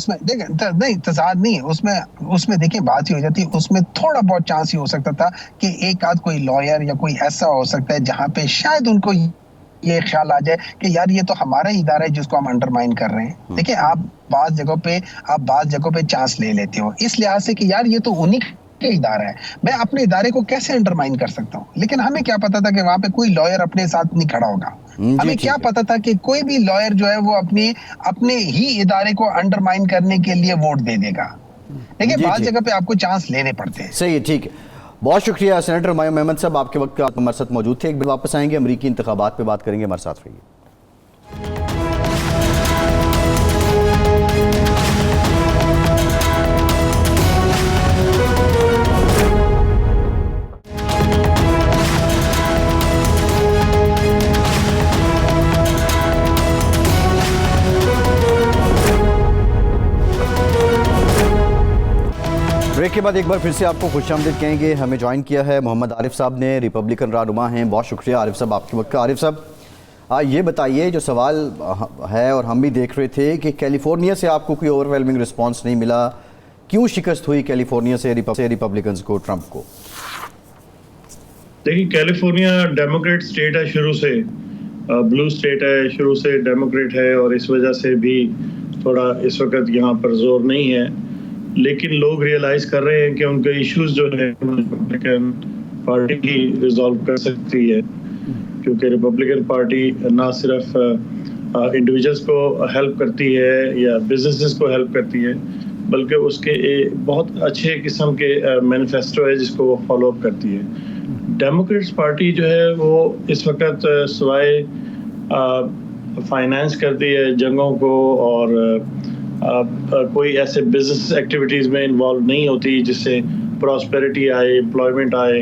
میں دیکھیں نہیں تضاد نہیں, اس میں دیکھیں بات ہی ہو جاتی. اس میں تھوڑا بہت چانس ہی ہو سکتا تھا کہ ایک آدھ کوئی لائر یا کوئی ایسا ہو سکتا ہے جہاں پہ شاید ان کو یہ خیال آ جائے کہ یار یہ تو ہمارا ہی ادارہ ہے جس کو ہم انڈرمائن کر رہے ہیں. دیکھیں آپ بعض جگہوں پہ چانس لے لیتے ہو اس لحاظ سے کہ یار یہ تو انہی کے ادارہ ہے, میں اپنے ادارے کو کیسے انڈرمائن کر سکتا ہوں. لیکن ہمیں کیا پتا تھا کہ وہاں پہ کوئی لائر اپنے ساتھ نہیں کھڑا ہوگا. ہمیں کیا پتا تھا کہ کوئی بھی لائر جو ہے وہ اپنے ہی ادارے کو انڈرمائن کرنے کے لیے ووٹ دے دے گا. لیکن بعض جگہ پہ آپ کو چانس لینے پڑتے ہیں.
صحیح ہے, ٹھیک ہے. بہت شکریہ سینیٹر ہمایوں محمد صاحب, آپ کے وقت آپ ہمارے ساتھ موجود تھے. ایک بار واپس آئیں گے, امریکی انتخابات پہ بات کریں گے, ہمارے ساتھ رہیے. بریک کے بعد ایک بار پھر سے آپ کو خوش آمدید کہیں گے. ہمیں جوائن کیا ہے محمد عارف صاحب نے, ریپبلکن رہنما ہیں. بہت شکریہ عارف صاحب آپ کے وقت کا. عارف صاحب یہ بتائیے, جو سوال ہے اور ہم بھی دیکھ رہے تھے کہ کیلیفورنیا سے آپ کو کوئی اوور ویلمنگ رسپانس نہیں ملا, کیوں شکست ہوئی کیلیفورنیا سے ریپبلکنز کو, ٹرمپ کو؟
دیکھیں کیلیفورنیا ڈیموکریٹ سٹیٹ ہے, شروع سے بلو سٹیٹ ہے, شروع سے ڈیموکریٹ ہے, اور اس وجہ سے بھی تھوڑا اس وقت یہاں پر زور نہیں ہے. لیکن لوگ ریئلائز کر رہے ہیں کہ ان کے ایشوز جو ہے ریپبلکن پارٹی ہی ریزالو کر سکتی ہے, کیونکہ ریپبلکن پارٹی نہ صرف انڈیویجلس کو ہیلپ کرتی ہے یا بزنسز کو ہیلپ کرتی ہے، بلکہ اس کے بہت اچھے قسم کے مینیفیسٹو ہے جس کو وہ فالو اپ کرتی ہے۔ ڈیموکریٹس پارٹی جو ہے وہ اس وقت سوائے فائنانس کرتی ہے جنگوں کو اور کوئی ایسے بزنس ایکٹیویٹیز میں انوالو نہیں ہوتی جس سے پراسپیرٹی آئے، امپلائمنٹ آئے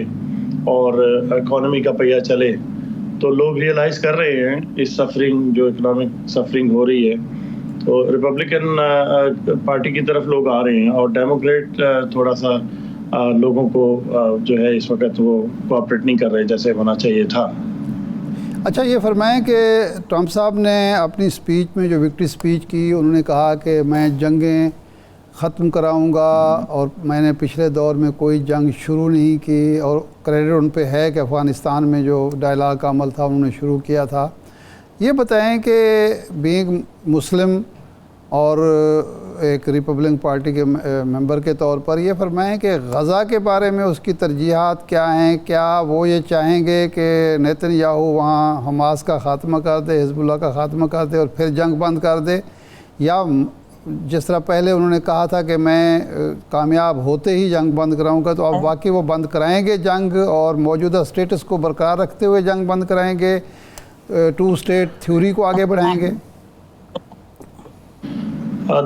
اور اکانومی کا پہیہ چلے، تو لوگ ریئلائز کر رہے ہیں اس سفرنگ جو اکنامک سفرنگ ہو رہی ہے، تو ریپبلکن پارٹی کی طرف لوگ آ رہے ہیں اور ڈیموکریٹ تھوڑا سا لوگوں کو جو ہے اس وقت وہ کوآپریٹ نہیں کر رہے جیسے ہونا چاہیے تھا۔
اچھا یہ فرمائیں کہ ٹرمپ صاحب نے اپنی اسپیچ میں جو وکٹری اسپیچ کی، انہوں نے کہا کہ میں جنگیں ختم کراؤں گا اور میں نے پچھلے دور میں کوئی جنگ شروع نہیں کی، اور کریڈٹ ان پہ ہے کہ افغانستان میں جو ڈائلاگ کا عمل تھا انہوں نے شروع کیا تھا۔ یہ بتائیں کہ بینگ مسلم اور ایک ریپبلکن پارٹی کے ممبر کے طور پر یہ فرمائیں کہ غزہ کے بارے میں اس کی ترجیحات کیا ہیں؟ کیا وہ یہ چاہیں گے کہ نیتن یاہو وہاں حماس کا خاتمہ کر دے، حزب اللہ کا خاتمہ کر دے اور پھر جنگ بند کر دے، یا جس طرح پہلے انہوں نے کہا تھا کہ میں کامیاب ہوتے ہی جنگ بند کراؤں گا، تو اب واقعی وہ بند کرائیں گے جنگ اور موجودہ سٹیٹس کو برقرار رکھتے ہوئے جنگ بند کرائیں گے، ٹو اسٹیٹ تھیوری کو آگے بڑھائیں گے؟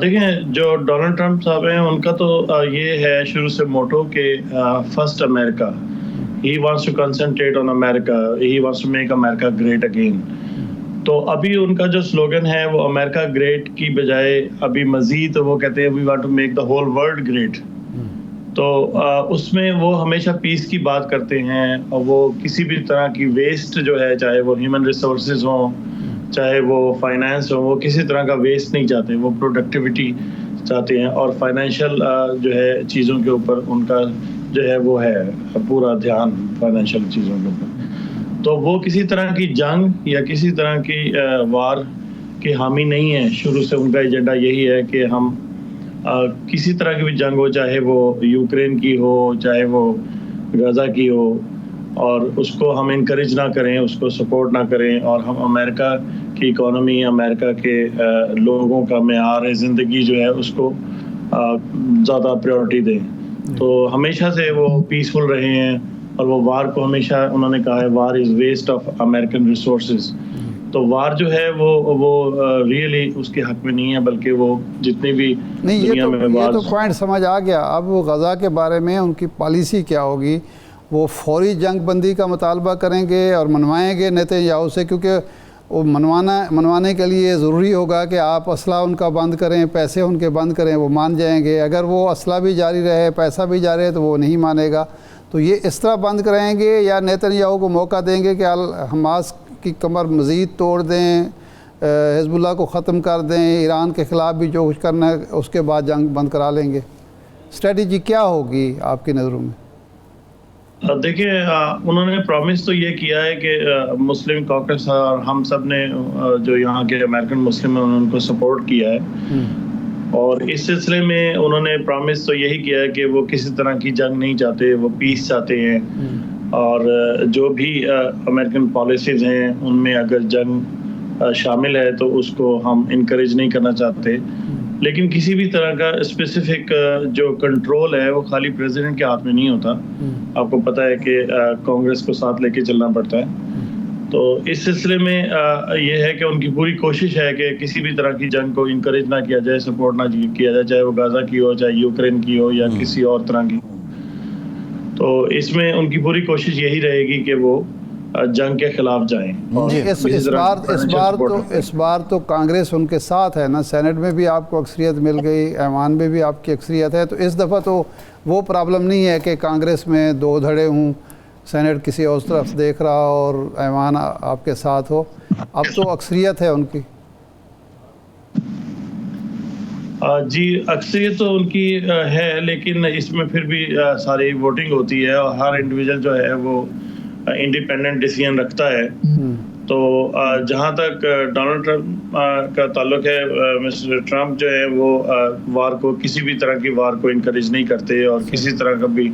دیکھیں جو ڈونلڈ ٹرمپ صاحب ہیں ان کا تو یہ ہے شروع سے موٹو کہ first America, he wants to concentrate on America, he wants to make America great again. تو ابھی ان کا جو سلوگن ہے وہ امریکہ گریٹ کی بجائے ابھی مزید وہ کہتے ہیں we want to make the whole world great. تو اس میں وہ ہمیشہ پیس کی بات کرتے ہیں اور وہ کسی بھی طرح کی ویسٹ جو ہے، چاہے وہ ہیومن ریسورسز ہوں، چاہے وہ فائنانس ہو، وہ کسی طرح کا ویسٹ نہیں چاہتے، وہ پروڈکٹیوٹی چاہتے ہیں اور فائنینشیل جو ہے چیزوں کے اوپر ان کا جو ہے وہ ہے پورا دھیان فائنینشیل چیزوں کے اوپر۔ تو وہ کسی طرح کی جنگ یا کسی طرح کی وار کے حامی نہیں ہیں، شروع سے ان کا ایجنڈا یہی ہے کہ ہم کسی طرح کی بھی جنگ ہو، چاہے وہ یوکرین کی ہو، چاہے وہ غزہ کی ہو، اور اس کو ہم انکریج نہ کریں، اس کو سپورٹ نہ کریں، اور ہم امریکہ کی اکانومی، امریکہ کے لوگوں کا معیار زندگی جو ہے اس کو زیادہ پریورٹی دیں۔ تو ہمیشہ سے وہ پیسفل رہے ہیں اور وہ وار کو ہمیشہ انہوں نے کہا ہے وار از ویسٹ آف امریکن ریسورسز۔ تو وار جو ہے وہ ریئلی اس کے حق میں نہیں ہے، بلکہ وہ جتنی بھی دنیا میں
یہ تو پوائنٹ سمجھ آ گیا۔ اب وہ غزہ کے بارے میں ان کی پالیسی کیا ہوگی؟ وہ فوری جنگ بندی کا مطالبہ کریں گے اور منوائیں گے نیتن یاہو سے، کیونکہ وہ منوانے کے لیے ضروری ہوگا کہ آپ اسلحہ ان کا بند کریں، پیسے ان کے بند کریں، وہ مان جائیں گے۔ اگر وہ اسلحہ بھی جاری رہے، پیسہ بھی جاری رہے تو وہ نہیں مانے گا۔ تو یہ اس طرح بند کرائیں گے یا نیتن یاہو کو موقع دیں گے کہ حماس کی کمر مزید توڑ دیں، حزب اللہ کو ختم کر دیں، ایران کے خلاف بھی جو کچھ کرنا ہے اس کے بعد جنگ بند کرا لیں گے؟ اسٹریٹجی کیا ہوگی آپ کی نظروں میں؟
دیکھیں انہوں نے پرومس تو یہ کیا ہے کہ مسلم کاکس اور ہم سب نے جو یہاں کے امریکن مسلم ہیں ان کو سپورٹ کیا ہے، اور اس سلسلے میں انہوں نے پرومس تو یہی کیا ہے کہ وہ کسی طرح کی جنگ نہیں چاہتے، وہ پیس چاہتے ہیں، اور جو بھی امریکن پالیسیز ہیں ان میں اگر جنگ شامل ہے تو اس کو ہم انکریج نہیں کرنا چاہتے، لیکن کسی بھی طرح کا اسپیسیفک جو کنٹرول ہے وہ خالی پریزیڈنٹ کے ہاتھ میں نہیں ہوتا۔ آپ کو پتہ ہے کہ کانگریس کو ساتھ لے کے چلنا پڑتا ہے۔ تو اس سلسلے میں یہ ہے کہ ان کی پوری کوشش ہے کہ کسی بھی طرح کی جنگ کو انکریج نہ کیا جائے، سپورٹ نہ کیا جائے، چاہے وہ غزہ کی ہو، چاہے یوکرین کی ہو یا کسی اور طرح کی۔ تو اس میں ان کی پوری کوشش یہی رہے گی کہ وہ جنگ کے خلاف جائیں۔
اس بار تو کانگریس ان کے ساتھ ہے نا، سینٹ میں بھی آپ کو اکثریت مل گئی، ایوان میں بھی آپ کی اکثریت ہے، تو اس دفعہ تو وہ پرابلم نہیں ہے کہ کانگریس میں دو دھڑے ہوں، سینٹ کسی اور طرف دیکھ رہا اور ایوان آپ کے ساتھ ہو، اب تو اکثریت ہے ان کی۔
جی اکثریت تو ان کی ہے، لیکن اس میں پھر بھی ساری ووٹنگ ہوتی ہے اور ہر انڈیویجل جو ہے وہ انڈیپینڈنٹ ڈیسیژن رکھتا ہے۔ تو جہاں تک ڈونلڈ ٹرمپ کا تعلق ہے، مسٹر ٹرمپ جو ہے وہ وار کو، کسی بھی طرح کی وار کو انکریج نہیں کرتے اور کسی طرح کا بھی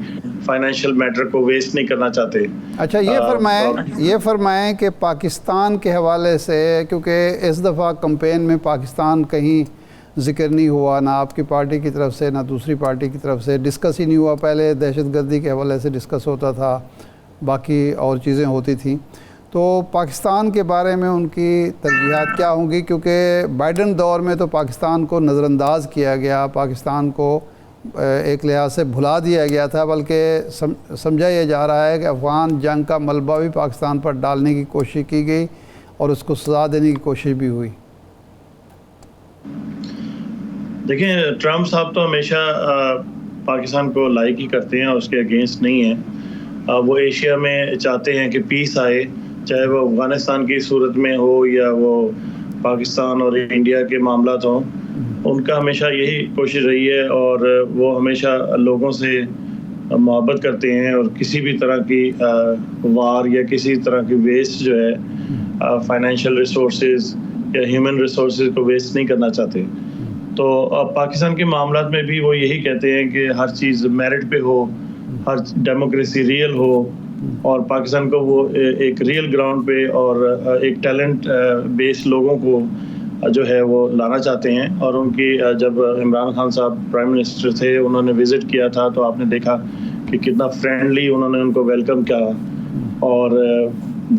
فائنینشیل میٹر کو ویسٹ نہیں کرنا چاہتے۔
اچھا یہ فرمائیں کہ پاکستان کے حوالے سے، کیونکہ اس دفعہ کمپین میں پاکستان کہیں ذکر نہیں ہوا، نہ آپ کی پارٹی کی طرف سے نہ دوسری پارٹی کی طرف سے، ڈسکس ہی نہیں ہوا۔ پہلے دہشت گردی کے حوالے سے ڈسکس ہوتا تھا، باقی اور چیزیں ہوتی تھیں، تو پاکستان کے بارے میں ان کی ترجیحات کیا ہوں گی؟ کیونکہ بائیڈن دور میں تو پاکستان کو نظر انداز کیا گیا، پاکستان کو ایک لحاظ سے بھلا دیا گیا تھا، بلکہ سمجھا یہ جا رہا ہے کہ افغان جنگ کا ملبہ بھی پاکستان پر ڈالنے کی کوشش کی گئی اور اس کو سزا دینے کی کوشش بھی ہوئی۔
دیکھیں، ٹرمپ صاحب تو ہمیشہ پاکستان کو لائک ہی کرتے ہیں اور اس کے اگینسٹ نہیں ہیں۔ وہ ایشیا میں چاہتے ہیں کہ پیس آئے، چاہے وہ افغانستان کی صورت میں ہو یا وہ پاکستان اور انڈیا کے معاملات ہوں، ان کا ہمیشہ یہی کوشش رہی ہے اور وہ ہمیشہ لوگوں سے محبت کرتے ہیں اور کسی بھی طرح کی وار یا کسی طرح کی ویسٹ جو ہے فائنینشیل ریسورسز یا ہیومن ریسورسز کو ویسٹ نہیں کرنا چاہتے۔ تو پاکستان کے معاملات میں بھی وہ یہی کہتے ہیں کہ ہر چیز میرٹ پہ ہو، ہر ڈیموکریسی ریئل ہو، اور پاکستان کو وہ ایک ریئل گراؤنڈ پہ اور ایک ٹیلنٹ بیس لوگوں کو جو ہے وہ لانا چاہتے ہیں۔ اور ان کی جب عمران خان صاحب پرائم منسٹر تھے، انہوں نے وزٹ کیا تھا تو آپ نے دیکھا کہ کتنا فرینڈلی انہوں نے ان کو ویلکم کیا، اور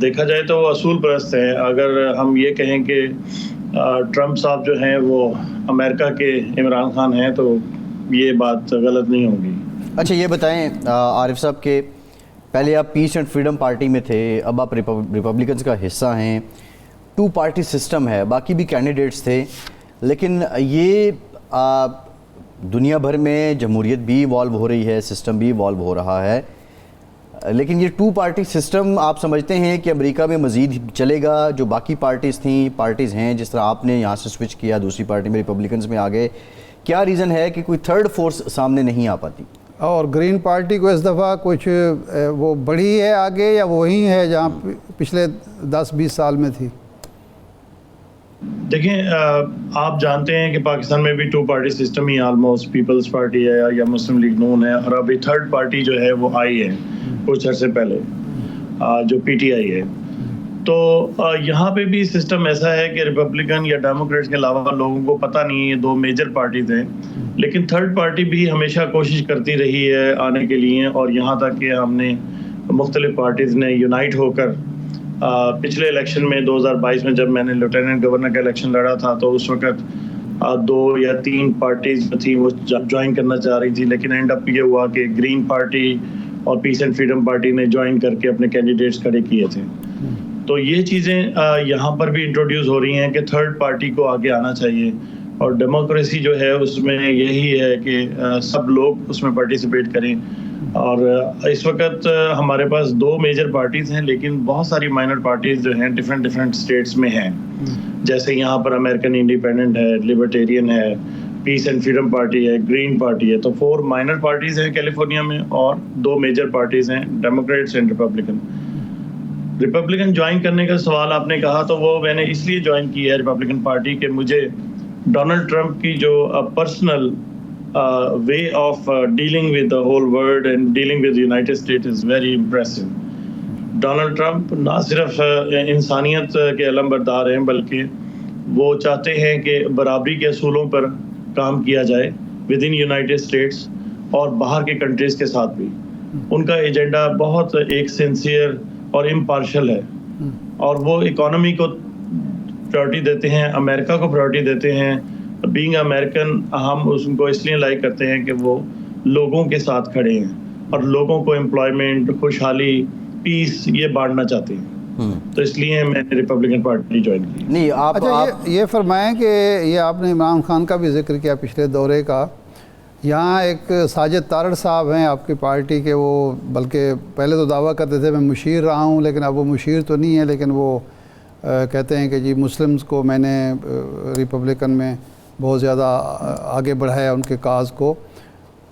دیکھا جائے تو وہ اصول پرست ہیں۔ اگر ہم یہ کہیں کہ ٹرمپ صاحب جو ہیں وہ امریکہ کے عمران خان ہیں تو یہ بات غلط نہیں ہوگی۔
اچھا یہ بتائیں عارف صاحب کہ پہلے آپ پیس اینڈ فریڈم پارٹی میں تھے، اب آپ ریپبلکنز کا حصہ ہیں، 2 پارٹی سسٹم ہے، باقی بھی کینڈیڈیٹس تھے، لیکن یہ دنیا بھر میں جمہوریت بھی ایوالو ہو رہی ہے، سسٹم بھی ایوالو ہو رہا ہے، لیکن یہ 2 پارٹی سسٹم آپ سمجھتے ہیں کہ امریکہ میں مزید چلے گا؟ جو باقی پارٹیز ہیں، جس طرح آپ نے یہاں سے سوئچ کیا دوسری پارٹی میں، ریپبلکنز میں آ گئے، کیا ریزن ہے کہ کوئی تھرڈ فورس سامنے نہیں آ پاتی؟
اور گرین پارٹی کو اس دفعہ کچھ وہ بڑھی ہے آگے یا وہی ہے جہاں پچھلے 10-20 سال میں تھی؟
دیکھیں، آپ جانتے ہیں کہ پاکستان میں بھی 2 پارٹی سسٹم ہی آلموسٹ، پیپلز پارٹی ہے یا مسلم لیگ نون ہے، اور ابھی تھرڈ پارٹی جو ہے وہ آئی ہے کچھ عرصے پہلے، جو پی ٹی آئی ہے۔ تو یہاں پہ بھی سسٹم ایسا ہے کہ ریپبلکن یا ڈیموکریٹس کے علاوہ لوگوں کو پتہ نہیں ہے، 2 میجر پارٹیز ہیں، لیکن تھرڈ پارٹی بھی ہمیشہ کوشش کرتی رہی ہے آنے کے لیے، اور یہاں تک کہ ہم نے مختلف پارٹیز نے یونائٹ ہو کر پچھلے الیکشن میں 2022 میں جب میں نے لیفٹیننٹ گورنر کا الیکشن لڑا تھا تو اس وقت 2 یا 3 پارٹیز تھیں وہ جوائن کرنا چاہ رہی تھی، لیکن اینڈ اپ یہ ہوا کہ گرین پارٹی اور پیس اینڈ فریڈم پارٹی نے جوائن کر کے اپنے کینڈیڈیٹس کھڑے کیے تھے۔ تو یہ چیزیں یہاں پر بھی انٹروڈیوس ہو رہی ہیں کہ تھرڈ پارٹی کو آگے آنا چاہیے، اور ڈیموکریسی جو ہے اس میں یہی ہے کہ سب لوگ اس میں پارٹیسپیٹ کریں۔ اور اس وقت ہمارے پاس 2 میجر پارٹیز ہیں، لیکن بہت ساری مائنر پارٹیز جو ہیں ڈفرینٹ اسٹیٹس میں ہیں، جیسے یہاں پر امریکن انڈیپینڈنٹ ہے، لبرٹیرین ہے، پیس اینڈ فریڈم پارٹی ہے، گرین پارٹی ہے۔ تو 4 مائنر پارٹیز ہیں کیلیفورنیا میں اور 2 میجر پارٹیز ہیں، democrats and Republican. Republican join کرنے کا سوال آپ نے کہا، تو وہ میں نے اس لیے جوائن کی ہے ریپبلکن پارٹی کہ مجھے ڈونلڈ ٹرمپ کی جو personal way of dealing with the whole world and dealing with United state is very impressive. Donald Trump نہ صرف انسانیت کے علم بردار ہیں، بلکہ وہ چاہتے ہیں کہ برابری کے اصولوں پر کام کیا جائے ود ان یونائٹڈ اسٹیٹس اور باہر کے کنٹریز کے ساتھ بھی۔ ان کا ایجنڈا بہت ایک سنسیئر اور امپارشل ہے، اور وہ اکانومی کو پرائورٹی دیتے ہیں، امریکہ کو پرائورٹی دیتے ہیں۔ بینگ امریکن ہم کو اس لیے لائک کرتے ہیں کہ وہ لوگوں کے ساتھ کھڑے ہیں اور لوگوں کو امپلائمنٹ، خوشحالی، پیس یہ بانٹنا چاہتے ہیں، تو اس لیے میں نے ریپبلکن پارٹی جوائن کی۔
نہیں اچھا یہ فرمائیں کہ یہ آپ نے عمران خان کا بھی ذکر کیا پچھلے دورے کا، یہاں ایک ساجد تارڑ صاحب ہیں آپ کی پارٹی کے، وہ بلکہ پہلے تو دعویٰ کرتے تھے میں مشیر رہا ہوں، لیکن اب وہ مشیر تو نہیں ہے، لیکن وہ کہتے ہیں کہ جی مسلمز کو میں نے ریپبلکن میں بہت زیادہ آگے بڑھایا ان کے کاز کو،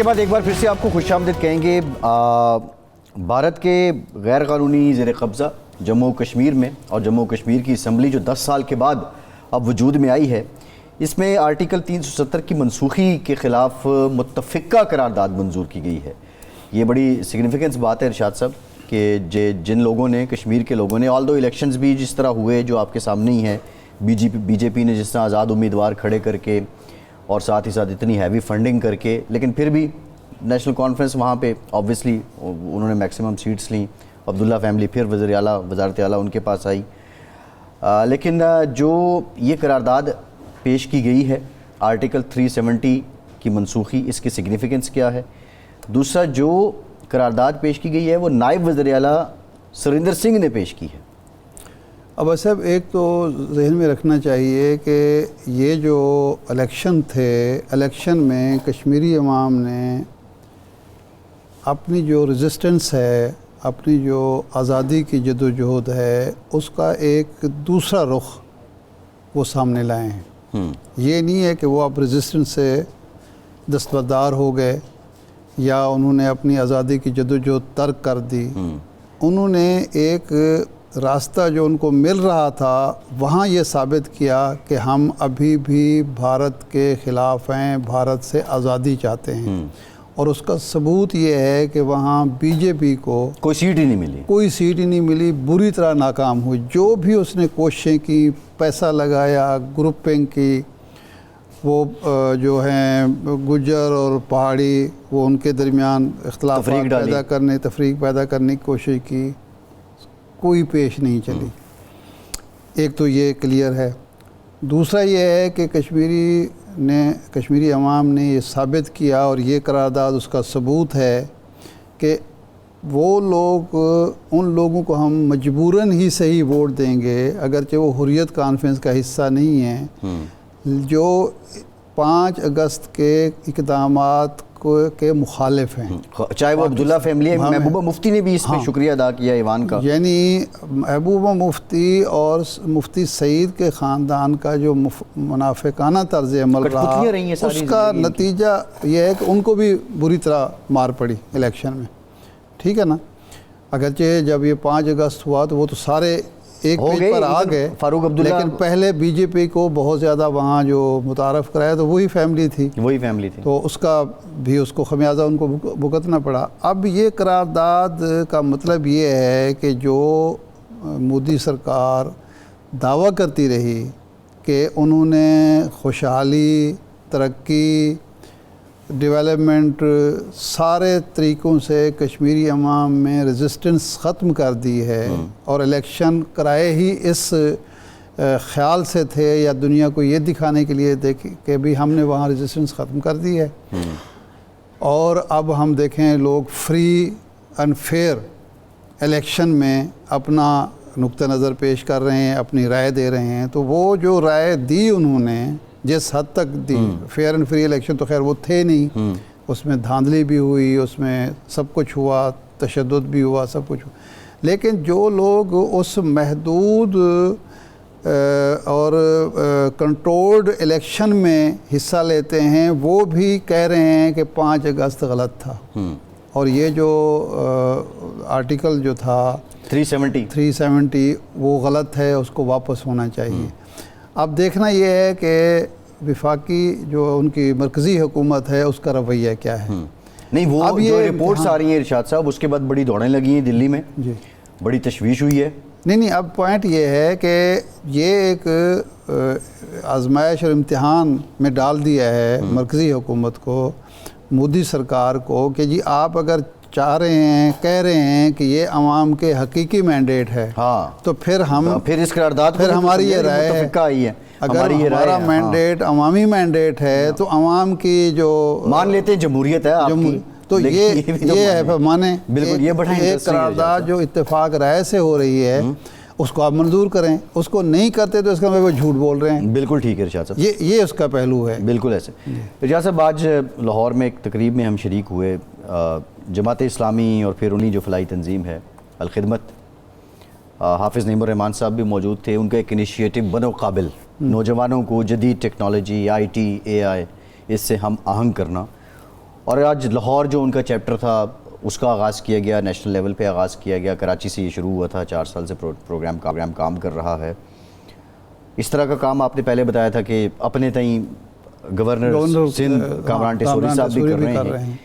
کے بعد ایک بار پھر سے آپ کو خوش آمدید کہیں گے. بھارت کے غیر قانونی زیر قبضہ جموں کشمیر میں اور جموں کشمیر کی اسمبلی جو 10 سال کے بعد اب وجود میں آئی ہے, اس میں آرٹیکل 370 کی منسوخی کے خلاف متفقہ قرارداد منظور کی گئی ہے. یہ بڑی سگنیفیکنس بات ہے ارشاد صاحب کہ جن لوگوں نے, کشمیر کے لوگوں نے, آلدو الیکشنز بھی جس طرح ہوئے جو آپ کے سامنے ہی ہیں, بی جے پی نے جس طرح آزاد امیدوار کھڑے کر کے اور ساتھ ہی ساتھ اتنی ہیوی فنڈنگ کر کے, لیکن پھر بھی نیشنل کانفرنس وہاں پہ آبویسلی انہوں نے میکسیمم سیٹس لیں. عبداللہ فیملی پھر وزارت اعلیٰ ان کے پاس آئی. لیکن جو یہ قرارداد پیش کی گئی ہے آرٹیکل 370 کی منسوخی, اس کی سگنیفیکنس کیا ہے؟ دوسرا جو قرارداد پیش کی گئی ہے وہ نائب وزیر اعلیٰ سریندر سنگھ نے پیش کی ہے.
اب صاحب ایک تو ذہن میں رکھنا چاہیے کہ یہ جو الیکشن تھے, الیکشن میں کشمیری عوام نے اپنی جو ریزسٹنس ہے, اپنی جو آزادی کی جدوجہد ہے, اس کا ایک دوسرا رخ وہ سامنے لائے ہیں. یہ نہیں ہے کہ وہ اب ریزسٹنس سے دستبردار ہو گئے یا انہوں نے اپنی آزادی کی جدوجہد ترک کر دی. انہوں نے ایک راستہ جو ان کو مل رہا تھا وہاں یہ ثابت کیا کہ ہم ابھی بھی بھارت کے خلاف ہیں, بھارت سے آزادی چاہتے ہیں. اور اس کا ثبوت یہ ہے کہ وہاں بی جے پی کو
کوئی سیٹ ہی نہیں ملی, بری طرح ناکام ہوئی. جو بھی اس نے کوششیں کی, پیسہ لگایا, گروپنگ کی, وہ جو ہیں گجر اور پہاڑی, وہ ان کے درمیان اختلافات تفریق پیدا کرنے کی کوشش کی, کوئی پیش نہیں چلی. ایک تو یہ کلیئر ہے. دوسرا یہ ہے کہ کشمیری عوام نے یہ ثابت کیا, اور یہ قرارداد اس کا ثبوت ہے کہ وہ لوگ, ان لوگوں کو ہم مجبوراً ہی صحیح ووٹ دیں گے اگرچہ وہ حریت کانفرنس کا حصہ نہیں ہیں, جو 5 اگست کے اقدامات کے مخالف ہیں. چاہے وہ عبداللہ فیملی, محبوبہ مفتی نے بھی اس پہ شکریہ ادا کیا ایوان کا.
یعنی محبوبہ مفتی اور مفتی سعید کے خاندان کا جو منافقانہ طرز عمل رہا, اس کا نتیجہ یہ ہے کہ ان کو بھی بری طرح مار پڑی الیکشن میں. ٹھیک ہے نا, اگرچہ جب یہ 5 اگست ہوا تو وہ تو سارے ایک پیج پر آ گئے,
فاروق عبداللہ,
لیکن پہلے بی جے پی کو بہت زیادہ وہاں جو متعارف کرایا تو وہی فیملی تھی, تو اس کا بھی اس کو خمیازہ ان کو بھگتنا پڑا. اب یہ قرارداد کا مطلب یہ ہے کہ جو مودی سرکار دعویٰ کرتی رہی کہ انہوں نے خوشحالی, ترقی, ڈیولپمنٹ, سارے طریقوں سے کشمیری عوام میں ریزسٹنس ختم کر دی ہے, اور الیکشن کرائے ہی اس خیال سے تھے یا دنیا کو یہ دکھانے کے لیے کہ بھی ہم نے وہاں ریزسٹنس ختم کر دی ہے, اور اب ہم دیکھیں لوگ فری اینڈ فیئر الیکشن میں اپنا نقطہ نظر پیش کر رہے ہیں, اپنی رائے دے رہے ہیں. تو وہ جو رائے دی انہوں نے جس حد تک دی, فیئر اینڈ فری الیکشن تو خیر وہ تھے نہیں, اس میں دھاندلی بھی ہوئی, اس میں سب کچھ ہوا, تشدد بھی ہوا, سب کچھ ہوا. لیکن جو لوگ اس محدود اور کنٹرولڈ الیکشن میں حصہ لیتے ہیں وہ بھی کہہ رہے ہیں کہ 5 اگست غلط تھا, اور یہ جو آرٹیکل جو تھا 370 وہ غلط ہے, اس کو واپس ہونا چاہیے. اب دیکھنا یہ ہے کہ وفاقی جو ان کی مرکزی حکومت ہے اس کا رویہ کیا ہے.
نہیں وہ اب جو رپورٹس آ رہی ہیں ارشاد صاحب, اس کے بعد بڑی دوڑیں لگی ہیں دلی میں,
جی
بڑی تشویش ہوئی ہے.
نہیں اب پوائنٹ یہ ہے کہ یہ ایک آزمائش اور امتحان میں ڈال دیا ہے مرکزی حکومت کو, مودی سرکار کو, کہ جی آپ اگر چاہ رہے ہیں, کہہ رہے ہیں کہ یہ عوام کے حقیقی مینڈیٹ ہے, تو پھر
اس قرارداد
پھر ہماری یہ رائے ہے, اگر ہمارا مینڈیٹ عوامی مینڈیٹ ہے تو عوام کی جو
مان لیتے ہیں جمہوریت ہے آپ کی,
تو یہ ہے مانیں.
بالکل, یہ بڑا
ایک قرارداد جو اتفاق رائے سے ہو رہی ہے اس کو آپ منظور کریں, اس کو نہیں کرتے تو اس کا وہ جھوٹ بول رہے ہیں.
بالکل ٹھیک ہے ارشاد صاحب,
یہ اس کا پہلو ہے.
بالکل ایسے. ارشاد صاحب آج لاہور میں ایک تقریب میں ہم شریک ہوئے, جماعت اسلامی اور پھر انہی جو فلاحی تنظیم ہے الخدمت, حافظ نعیم الرحمان صاحب بھی موجود تھے. ان کا ایک انیشیٹو بنو قابل, نوجوانوں کو جدید ٹیکنالوجی, آئی ٹی, اے آئی, اس سے ہم آہنگ کرنا, اور آج لاہور جو ان کا چیپٹر تھا اس کا آغاز کیا گیا، نیشنل لیول پہ آغاز کیا گیا، کراچی سے یہ شروع ہوا تھا، 4 سال سے پروگرام کام کر رہا ہے. اس طرح کا کام آپ نے پہلے بتایا تھا کہ اپنے تئیں گورنر سندھ کامران ٹیسوری صاحب بھی کر رہے ہیں.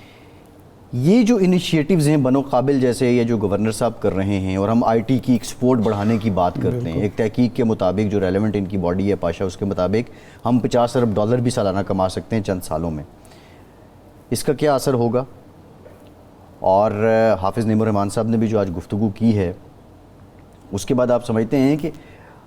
یہ جو انیشیٹیوز ہیں بنو قابل جیسے، یہ جو گورنر صاحب کر رہے ہیں، اور ہم آئی ٹی کی ایکسپورٹ بڑھانے کی بات کرتے ہیں، ایک تحقیق کے مطابق جو ریلیونٹ ان کی باڈی ہے پاشا، اس کے مطابق ہم $50 ارب بھی سالانہ کما سکتے ہیں چند سالوں میں. اس کا کیا اثر ہوگا؟ اور حافظ نعیم الرحمان صاحب نے بھی جو آج گفتگو کی ہے، اس کے بعد آپ سمجھتے ہیں کہ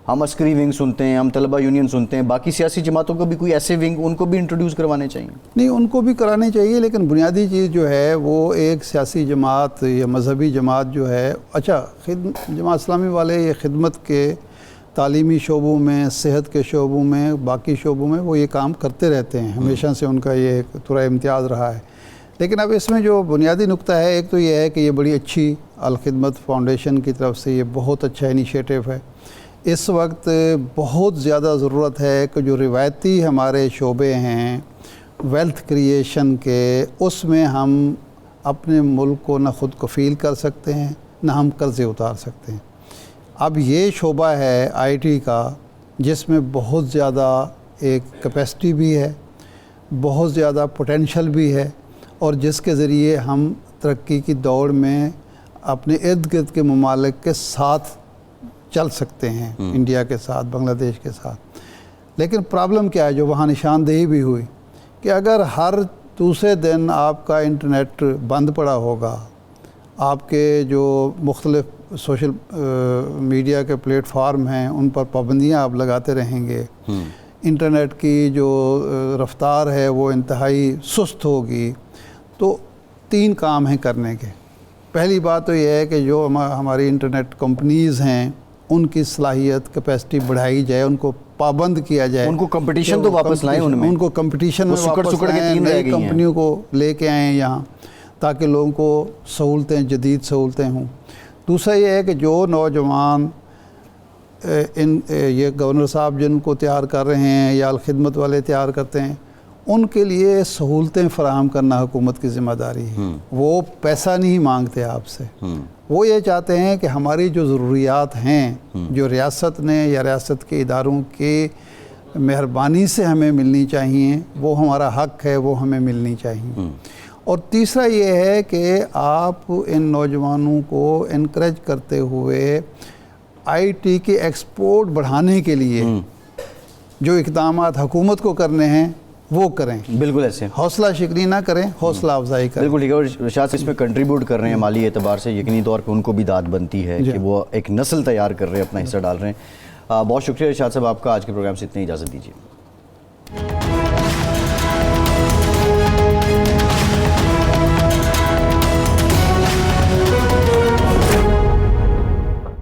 ہم عسکری ونگ سنتے ہیں، ہم طلبہ یونین سنتے ہیں، باقی سیاسی جماعتوں کو بھی کوئی ایسے ونگ ان کو بھی انٹروڈیوس کروانے چاہیے؟
نہیں، ان کو بھی کرانے چاہیے، لیکن بنیادی چیز جو ہے وہ ایک سیاسی جماعت یا مذہبی جماعت جو ہے، اچھا جماعت اسلامی والے یہ خدمت کے تعلیمی شعبوں میں، صحت کے شعبوں میں، باقی شعبوں میں وہ یہ کام کرتے رہتے ہیں، ہمیشہ سے ان کا یہ ایک تھوڑا امتیاز رہا ہے. لیکن اب اس میں جو بنیادی نقطہ ہے، ایک تو یہ ہے کہ یہ بڑی اچھی الخدمت فاؤنڈیشن کی طرف سے یہ بہت اچھا انیشیٹو ہے. اس وقت بہت زیادہ ضرورت ہے کہ جو روایتی ہمارے شعبے ہیں ویلتھ کریشن کے، اس میں ہم اپنے ملک کو نہ خود کفیل کر سکتے ہیں، نہ ہم قرضے اتار سکتے ہیں. اب یہ شعبہ ہے آئی ٹی کا، جس میں بہت زیادہ ایک کیپیسٹی بھی ہے، بہت زیادہ پوٹینشل بھی ہے، اور جس کے ذریعے ہم ترقی کی دوڑ میں اپنے ارد گرد کے ممالک کے ساتھ چل سکتے ہیں، انڈیا کے ساتھ، بنگلہ دیش کے ساتھ. لیکن پرابلم کیا ہے جو وہاں نشاندہی بھی ہوئی کہ اگر ہر دوسرے دن آپ کا انٹرنیٹ بند پڑا ہوگا، آپ کے جو مختلف سوشل میڈیا کے پلیٹ فارم ہیں ان پر پابندیاں آپ لگاتے رہیں گے، انٹرنیٹ کی جو رفتار ہے وہ انتہائی سست ہوگی، تو 3 کام ہیں کرنے کے. پہلی بات تو یہ ہے کہ جو ہماری انٹرنیٹ کمپنیز ہیں ان کی صلاحیت کیپیسٹی بڑھائی جائے، ان کو پابند کیا جائے،
ان کو کمپٹیشن تو واپس لائیں، ان
کو کمپٹیشن میں واپس لائیں، نئی کمپنیوں کو لے کے آئیں یہاں، تاکہ لوگوں کو سہولتیں، جدید سہولتیں ہوں. دوسرا یہ ہے کہ جو نوجوان یہ گورنر صاحب جن کو تیار کر رہے ہیں یا الخدمت والے تیار کرتے ہیں، ان کے لیے سہولتیں فراہم کرنا حکومت کی ذمہ داری ہے. وہ پیسہ نہیں مانگتے آپ سے، وہ یہ چاہتے ہیں کہ ہماری جو ضروریات ہیں جو ریاست نے یا ریاست کے اداروں کی مہربانی سے ہمیں ملنی چاہیے، وہ ہمارا حق ہے، وہ ہمیں ملنی چاہیے. اور تیسرا یہ ہے کہ آپ ان نوجوانوں کو انکریج کرتے ہوئے آئی ٹی کے ایکسپورٹ بڑھانے کے لیے جو اقدامات حکومت کو کرنے ہیں وہ کریں.
بالکل ایسے
حوصلہ شکنی نہ کریں، حوصلہ افزائی کریں.
بالکل ٹھیک ہے. اور رشاد اس میں کنٹریبیوٹ کر رہے ہیں مالی اعتبار سے، یقینی طور پہ ان کو بھی داد بنتی ہے کہ وہ ایک نسل تیار کر رہے ہیں، اپنا حصہ ڈال رہے ہیں. بہت شکریہ رشاد صاحب آپ کا. آج کے پروگرام سے اتنی اجازت دیجیے.